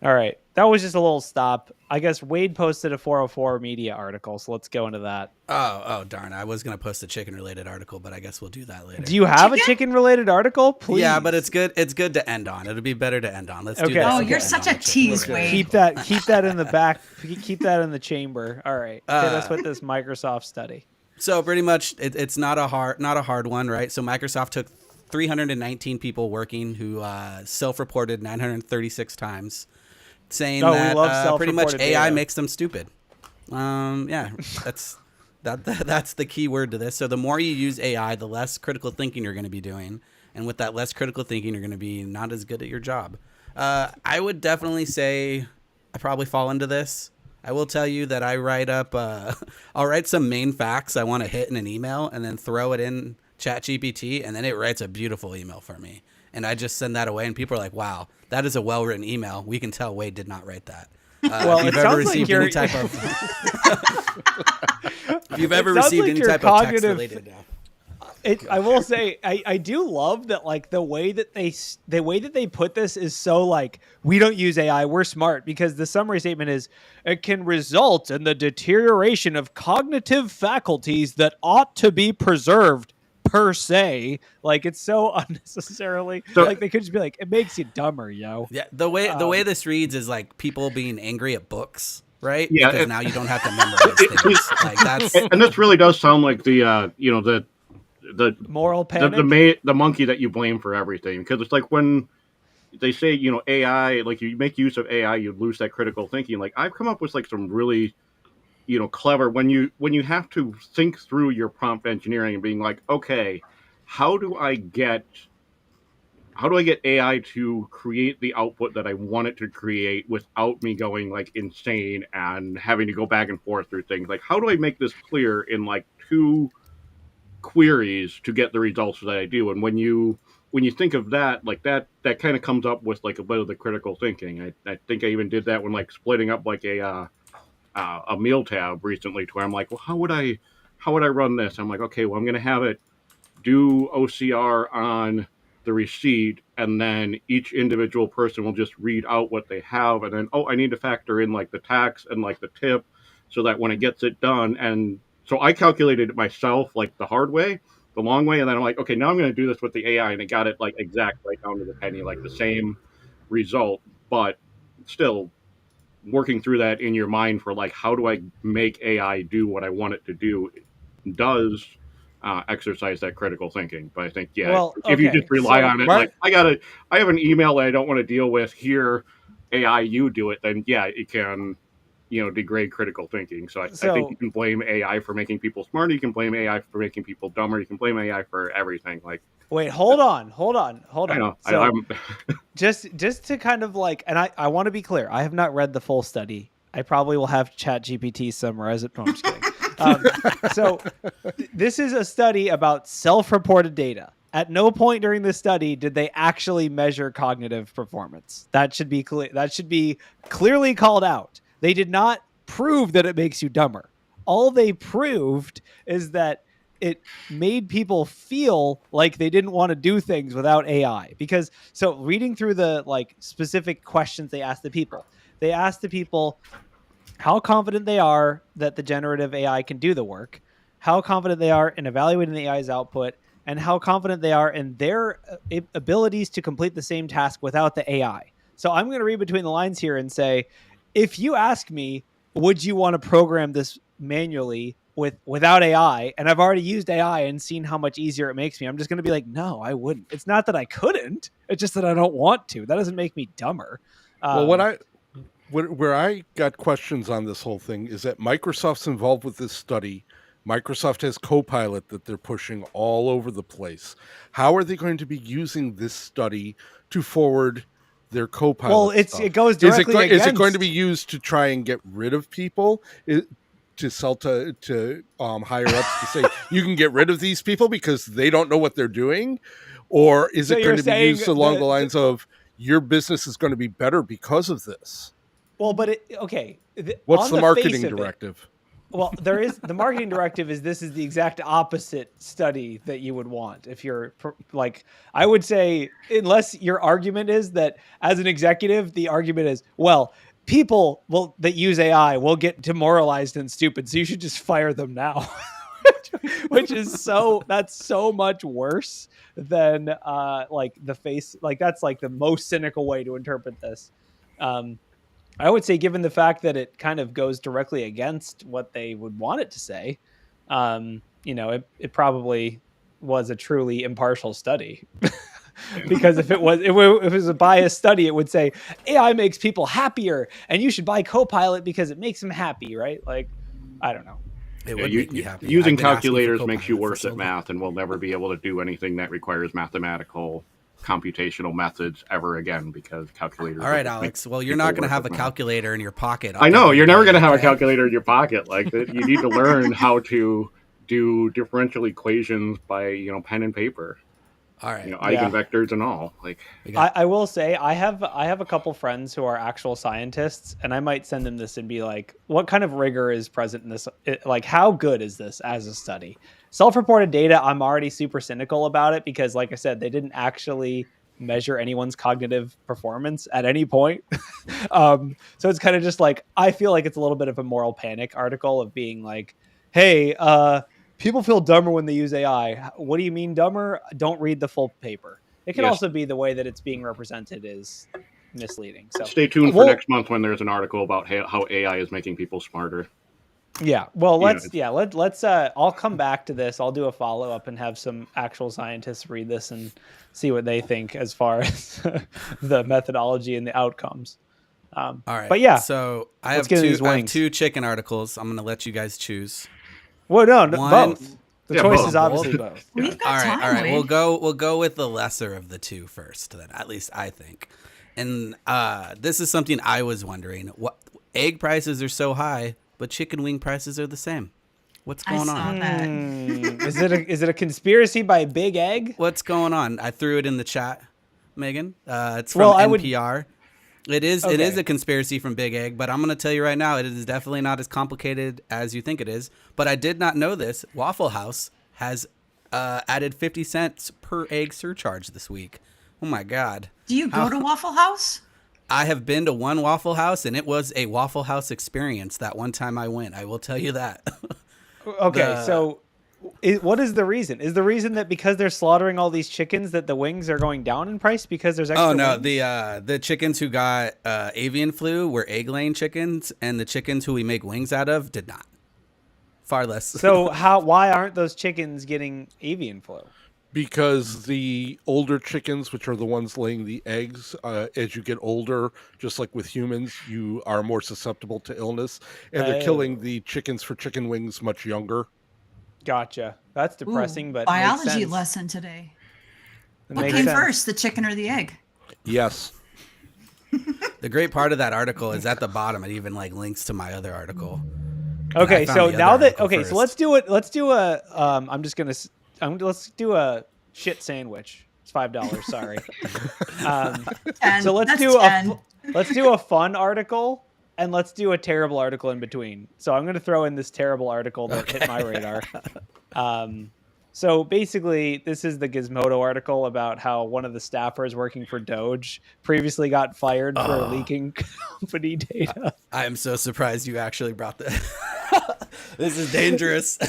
All right. That was just a little stop. I guess Wade posted a 404 media article, so let's go into that. Oh, darn. I was going to post a chicken-related article, but I guess we'll do that later. Do you have a chicken-related article? Please. Yeah, but it's good. It's good to end on. It'll be better to end on. Let's do that. Oh, you're such a tease, Wade. Keep that in the back. Keep that in the chamber. All right. Hit us with this Microsoft study. So pretty much it's not a hard one, right? So Microsoft took 319 people working who self-reported 936 times, saying that pretty much AI makes them stupid. Yeah, that's the key word to this. So the more you use AI, the less critical thinking you're going to be doing, and with that less critical thinking, you're going to be not as good at your job. I would definitely say I probably fall into this. I will tell you that I write up, I'll write some main facts I want to hit in an email and then throw it in ChatGPT, and then it writes a beautiful email for me. And I just send that away, and people are like, wow, that is a well-written email. We can tell Wade did not write that. Well, if you've ever received any type of text-related... I will say, I do love that, like, the way that they put this is so, like, we don't use AI, we're smart, because the summary statement is, it can result in the deterioration of cognitive faculties that ought to be preserved per se. Like, it's so unnecessarily, like, they could just be like, it makes you dumber, yo. Yeah, the way this reads is like people being angry at books, right? Yeah, because now you don't have to memorize things. Like, that's... And this really does sound like the moral panic, the monkey that you blame for everything, because it's like when they say AI, like, you make use of AI, you lose that critical thinking. Like, I've come up with like some really clever, when you have to think through your prompt engineering and being like, okay, how do I get AI to create the output that I want it to create without me going like insane and having to go back and forth through things? Like, how do I make this clear in like 2 queries to get the results that I do? And when you think of that, like that kind of comes up with like a bit of the critical thinking. I think I even did that when like splitting up like a meal tab recently, to where I'm like, well, how would I run this? I'm like, okay, well, I'm going to have it do OCR on the receipt, and then each individual person will just read out what they have, and then, I need to factor in like the tax and like the tip, so that when it gets it done. And so I calculated it myself, like the hard way, the long way, and then I'm like, okay, now I'm going to do this with the AI, and it got it like exact, right down to the penny, like the same result, but still working through that in your mind for like, how do I make AI do what I want it to do, does exercise that critical thinking. But I think, if you just rely on it, like, I have an email that I don't want to deal with here, AI, you do it, then it can degrade critical thinking. So I think you can blame AI for making people smarter. You can blame AI for making people dumber. You can blame AI for everything. Like, wait, hold on. I know. So, just to kind of like, and I want to be clear, I have not read the full study. I probably will have ChatGPT summarize it. No, I'm just kidding. So this is a study about self-reported data. At no point during this study did they actually measure cognitive performance. That should be clear. That should be clearly called out. They did not prove that it makes you dumber. All they proved is that it made people feel like they didn't want to do things without AI. Because, so reading through the like specific questions they asked the people how confident they are that the generative AI can do the work, how confident they are in evaluating the AI's output, and how confident they are in their abilities to complete the same task without the AI. So I'm going to read between the lines here and say, if you ask me, would you want to program this manually without AI, and I've already used AI and seen how much easier it makes me, I'm just going to be like, no, I wouldn't. It's not that I couldn't. It's just that I don't want to. That doesn't make me dumber. Well, where I got questions on this whole thing is that Microsoft's involved with this study. Microsoft has Copilot that they're pushing all over the place. How are they going to be using this study to forward their Copilot? Well, it goes directly Is it going to be used to try and get rid of people? To sell to higher ups to say you can get rid of these people because they don't know what they're doing, or is it going to be used along the lines of your business is going to be better because of this? Well, but what's the marketing directive? Well, the marketing directive is this is the exact opposite study that you would want if you're like, I would say, unless your argument is that as an executive, the argument is, well, people that use AI will get demoralized and stupid, so you should just fire them now. Which is that's so much worse than that's like the most cynical way to interpret this. I would say, given the fact that it kind of goes directly against what they would want it to say, it probably was a truly impartial study. Because if it was a biased study, it would say AI makes people happier and you should buy Copilot because it makes them happy, right? Like, I don't know. It would make me happy. Using calculators makes you worse at math, and we'll never be able to do anything that requires mathematical computational methods ever again because calculators. All right, Alex. Well, you're not going to have a calculator in your pocket. I know you're never going to have a calculator in your pocket. Like you need to learn how to do differential equations by pen and paper. All right, eigenvectors and all. Like I will say, I have a couple friends who are actual scientists, and I might send them this and be like, what kind of rigor is present in this? Like, how good is this as a study? Self-reported data, I'm already super cynical about it because, like I said, they didn't actually measure anyone's cognitive performance at any point. So it's kind of just like, I feel like it's a little bit of a moral panic article of being like, hey, people feel dumber when they use AI. What do you mean dumber? Don't read the full paper. It can also be the way that it's being represented is misleading. So stay tuned for next month when there's an article about how AI is making people smarter. Yeah. Well, let's I'll come back to this. I'll do a follow-up and have some actual scientists read this and see what they think as far as the methodology and the outcomes. All right. But yeah. So I have two chicken articles. I'm going to let you guys choose. Well, no, both. The choice is obviously both. We've got time. All right. We'll go with the lesser of the two first. Then, at least I think. And this is something I was wondering. What egg prices are so high, but chicken wing prices are the same. What's going on? That. Is it a conspiracy by Big Egg? What's going on? I threw it in the chat, Megan. It's from NPR. It is a conspiracy from Big Egg, but I'm going to tell you right now, it is definitely not as complicated as you think it is. But I did not know this. Waffle House has added 50 cents per egg surcharge this week. Oh, my God. Do you go to Waffle House? I have been to one Waffle House, and it was a Waffle House experience that one time I went. I will tell you that. Okay, so what is the reason? Is the reason that because they're slaughtering all these chickens that the wings are going down in price because there's extra wings? The chickens who got avian flu were egg-laying chickens, and the chickens who we make wings out of did not. Far less. So why aren't those chickens getting avian flu? Because the older chickens, which are the ones laying the eggs, as you get older, just like with humans, you are more susceptible to illness. And they're killing the chickens for chicken wings much younger. Gotcha. That's depressing, but biology lesson today. What came first, the chicken or the egg? Yes. The great part of that article is at the bottom. It even links to my other article. Okay, so now that so let's do it. Let's do a. Let's do a shit sandwich. It's $5. Sorry. So let's do a fun article and let's do a terrible article in between. So I'm going to throw in this terrible article that hit my radar. So basically, this is the Gizmodo article about how one of the staffers working for DOGE previously got fired for leaking company data. I am so surprised you actually brought this. This is dangerous.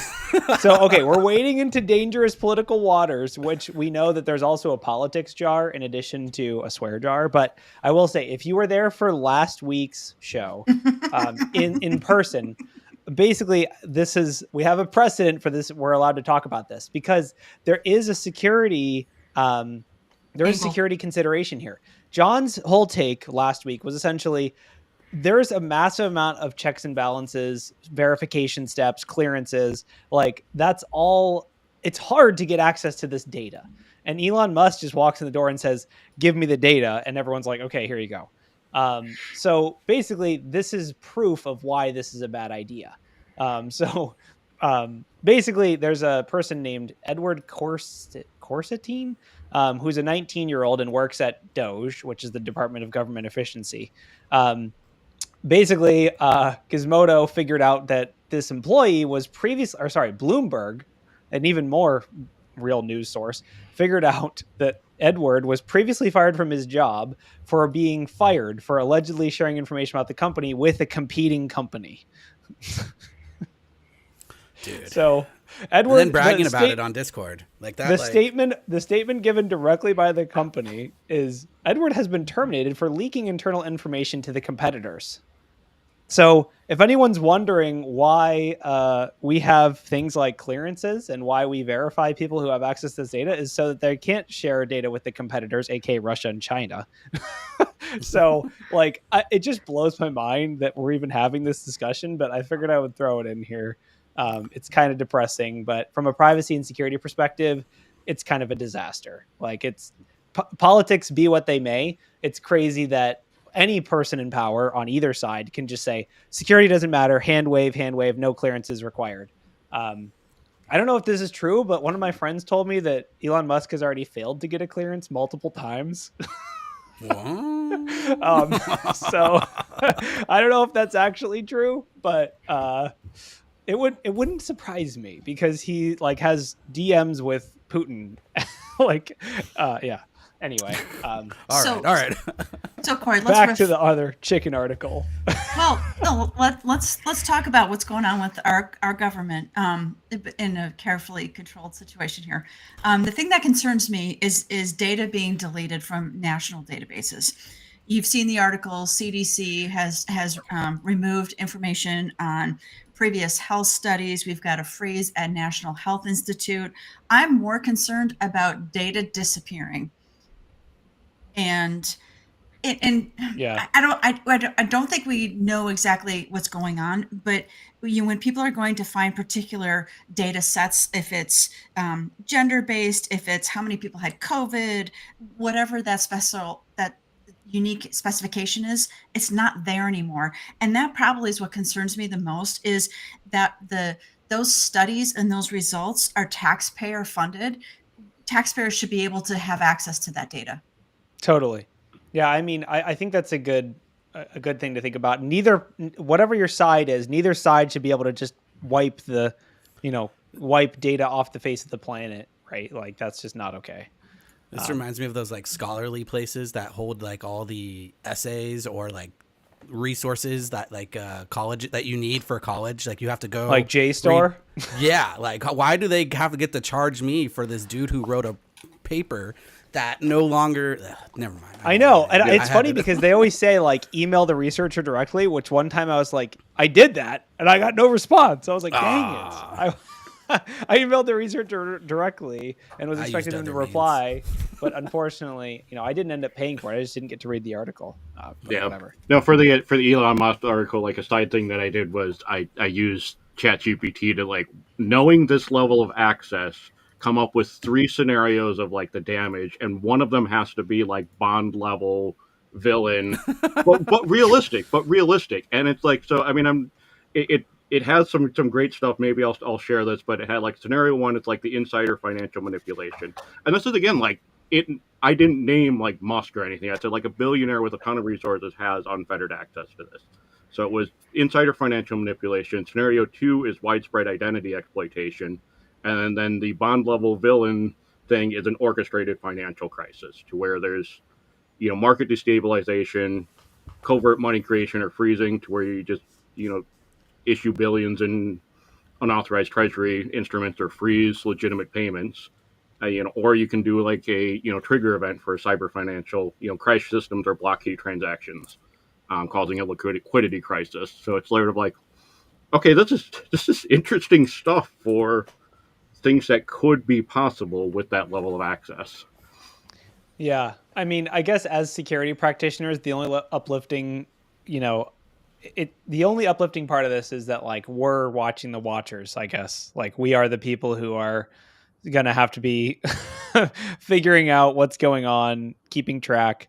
So, okay, we're wading into dangerous political waters, which we know that there's also a politics jar in addition to a swear jar. But I will say, if you were there for last week's show in person, basically, we have a precedent for this. We're allowed to talk about this because there is a security consideration here. John's whole take last week was essentially there's a massive amount of checks and balances, verification steps, clearances. Like that's all. It's hard to get access to this data. And Elon Musk just walks in the door and says, "Give me the data." And everyone's like, "Okay, here you go." So basically, this is proof of why this is a bad idea. Basically, there's a person named Edward Corsetine, who's a 19-year-old and works at DOGE, which is the Department of Government Efficiency. Basically, Gizmodo figured out that this employee was Bloomberg, an even more real news source, figured out that Edward was previously fired from his job for being fired for allegedly sharing information about the company with a competing company. Dude. So Edward, and then bragging about it on Discord like that. The statement given directly by the company is Edward has been terminated for leaking internal information to the competitors. So if anyone's wondering why we have things like clearances and why we verify people who have access to this data is so that they can't share data with the competitors, aka Russia and China. So like, it just blows my mind that we're even having this discussion, but I figured I would throw it in here. It's kind of depressing, but from a privacy and security perspective, it's kind of a disaster. Like it's politics be what they may. It's crazy that any person in power on either side can just say security doesn't matter. Hand wave, no clearances required. I don't know if this is true, but one of my friends told me that Elon Musk has already failed to get a clearance multiple times. So I don't know if that's actually true, but it wouldn't surprise me because he like has DMs with Putin. Yeah. Anyway, all right. So Corey, back to the other chicken article. Well, no, let's talk about what's going on with our government in a carefully controlled situation here. The thing that concerns me is data being deleted from national databases. You've seen the article. CDC has removed information on previous health studies. We've got a freeze at National Health Institute. I'm more concerned about data disappearing. And yeah, I don't think we know exactly what's going on, but when people are going to find particular data sets, if it's gender based, if it's how many people had COVID, whatever that unique specification is, it's not there anymore. And that probably is what concerns me the most, is that those studies and those results are taxpayer funded. Taxpayers should be able to have access to that data. Totally. Yeah, I mean, I think that's a good thing to think about. Whatever your side is, neither side should be able to just wipe data off the face of the planet, right? Like that's just not okay. This reminds me of those like scholarly places that hold like all the essays or like resources that like college that you need for college. Like you have to go like JSTOR. Yeah, like why do they have to get to charge me for this dude who wrote a paper that no longer never mind. I know. And it's funny because they always say like email the researcher directly, which one time I was like, I did that and I got no response. I was like, dang it. I emailed the researcher directly and was expecting them to reply, but unfortunately, I didn't end up paying for it. I just didn't get to read the article. Whatever. No, for the Elon Musk article, like a side thing that I did was I used ChatGPT to like, knowing this level of access, come up with 3 scenarios of like the damage, and one of them has to be like Bond level villain, but realistic. And it's like, so I mean, it has some great stuff. Maybe I'll share this, but it had like scenario 1. It's like the insider financial manipulation, and this is again like I didn't name like Musk or anything. I said like a billionaire with a ton of resources has unfettered access to this. So it was insider financial manipulation. Scenario 2 is widespread identity exploitation. And then the Bond level villain thing is an orchestrated financial crisis, to where there's, market destabilization, covert money creation or freezing, to where you just, issue billions in unauthorized treasury instruments or freeze legitimate payments. Or you can do like a, trigger event for a cyber financial, crash systems or blockade transactions, causing a liquidity crisis. So it's sort of like okay, this is interesting stuff for things that could be possible with that level of access. Yeah. I mean, I guess as security practitioners, the only uplifting, the only uplifting part of this is that like we're watching the watchers, I guess. Like we are the people who are going to have to be figuring out what's going on, keeping track.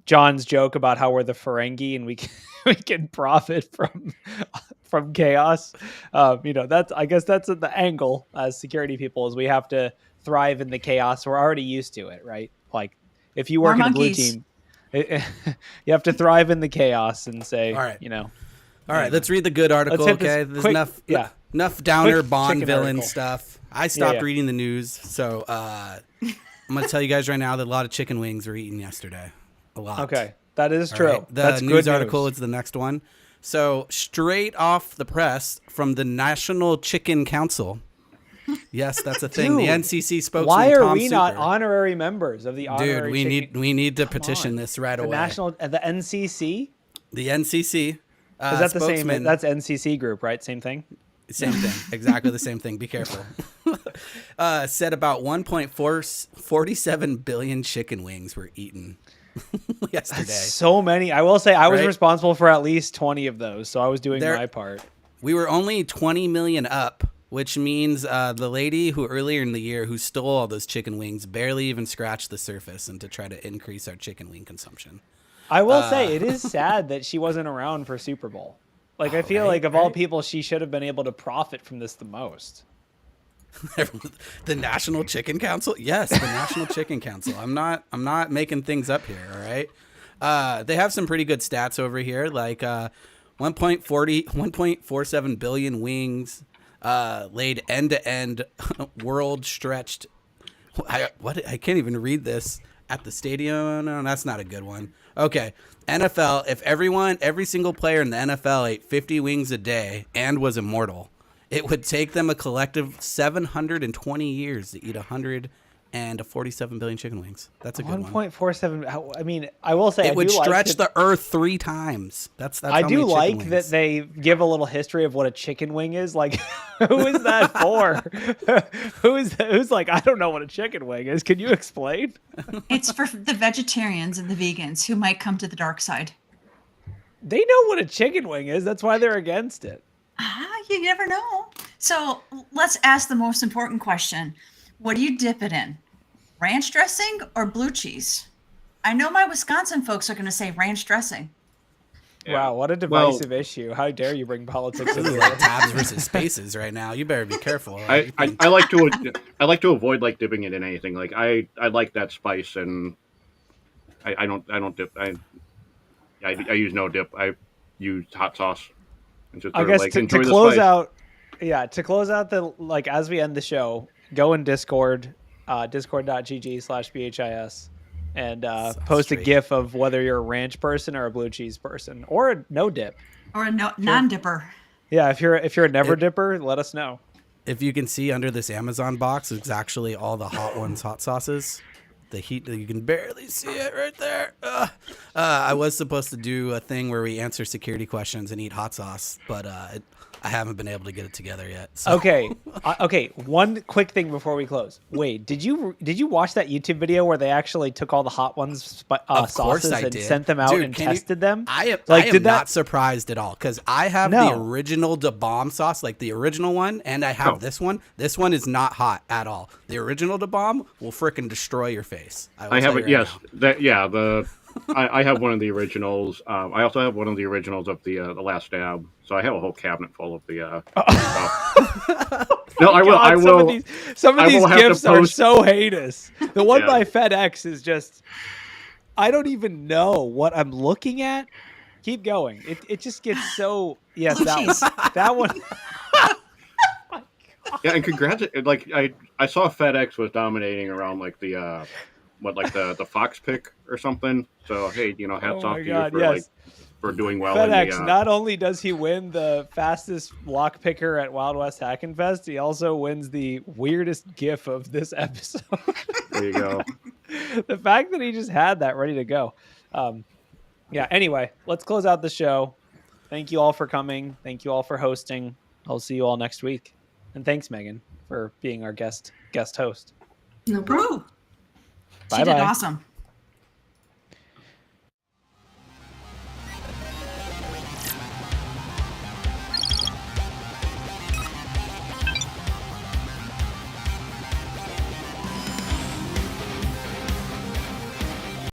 John's joke about how we're the Ferengi and we can profit from chaos. I guess that's the angle as security people is we have to thrive in the chaos. We're already used to it, right? Like if you work in a blue team, you have to thrive in the chaos and say, all right, let's read the good article. Okay, there's enough downer Bond villain article. Stuff. I stopped reading the news, so I'm gonna tell you guys right now that a lot of chicken wings were eaten yesterday. A lot. Okay, that is true. Right? The news article is the next one. So straight off the press from the National Chicken Council. Yes, that's a thing. Dude, the NCC spokesman. Why are Tom we Super. not honorary members of the honorary? Dude, we need to petition this right away. The NCC. The NCC. Is that the same? That's NCC group, right? Same thing. Same thing. Exactly the same thing. Be careful. Said about 1.47 billion chicken wings were eaten yesterday. That's so many. I will say I was responsible for at least 20 of those, so I was doing my part. We were only 20 million up, which means the lady who earlier in the year who stole all those chicken wings barely even scratched the surface and to try to increase our chicken wing consumption. I will say it is sad that she wasn't around for Super Bowl. Like I feel like of all people, she should have been able to profit from this the most. The National Chicken Council? Yes, the National Chicken Council. I'm not making things up here, all right? They have some pretty good stats over here, like 1.47 billion wings laid end-to-end world stretched. I can't even read this. At the stadium? No, that's not a good one. Okay. NFL, if every single player in the NFL ate 50 wings a day and was immortal, it would take them a collective 720 years to eat 147 billion chicken wings. That's a good 1.47. I mean, I will say it would stretch the earth 3 times. That's I do like that they give a little history of what a chicken wing is. Like, who is that for? Who's like, I don't know what a chicken wing is. Can you explain? It's for the vegetarians and the vegans who might come to the dark side. They know what a chicken wing is. That's why they're against it. You never know. So let's ask the most important question. What do you dip it in? Ranch dressing or blue cheese? I know my Wisconsin folks are going to say ranch dressing. Wow, what a divisive issue. How dare you bring politics into like tabs versus spaces right now. You better be careful. I like to avoid like dipping it in anything. Like I like that spice and I don't dip. I use no dip. I use hot sauce. And just I guess like, to close out the, like, as we end the show, go in Discord, discord.gg/BHIS, and post a GIF of whether you're a ranch person or a blue cheese person or a no dip. Or a non-dipper. Yeah, if you're a never dipper, let us know. If you can see under this Amazon box, it's actually all the Hot Ones hot sauces. The heat, you can barely see it right there. I was supposed to do a thing where we answer security questions and eat hot sauce, but I haven't been able to get it together yet. So. Okay. One quick thing before we close. Wait, did you watch that YouTube video where they actually took all the Hot Ones sauces and sent them out and tested them? I am not surprised at all because I have the original Da Bomb sauce, like the original one, and I have this one. This one is not hot at all. The original Da Bomb will frickin' destroy your face. I have it. Yes, I have one of the originals. I also have one of the originals of the Last Dab. So I have a whole cabinet full of the. No, I will. I will. Some of these gifts are so heinous. The one by FedEx is just. I don't even know what I'm looking at. Keep going. It just gets so. Yes, that one. Yeah, and congrats! Like I saw FedEx was dominating around like the the Fox pick or something. So hey, hats off to you for for doing well. FedEx, not only does he win the fastest lock picker at Wild West Hackin' Fest, he also wins the weirdest GIF of this episode. There you go. The fact that he just had that ready to go. Anyway, let's close out the show. Thank you all for coming. Thank you all for hosting. I'll see you all next week. And thanks, Megan, for being our guest host. No problem. She did Bye-bye. awesome.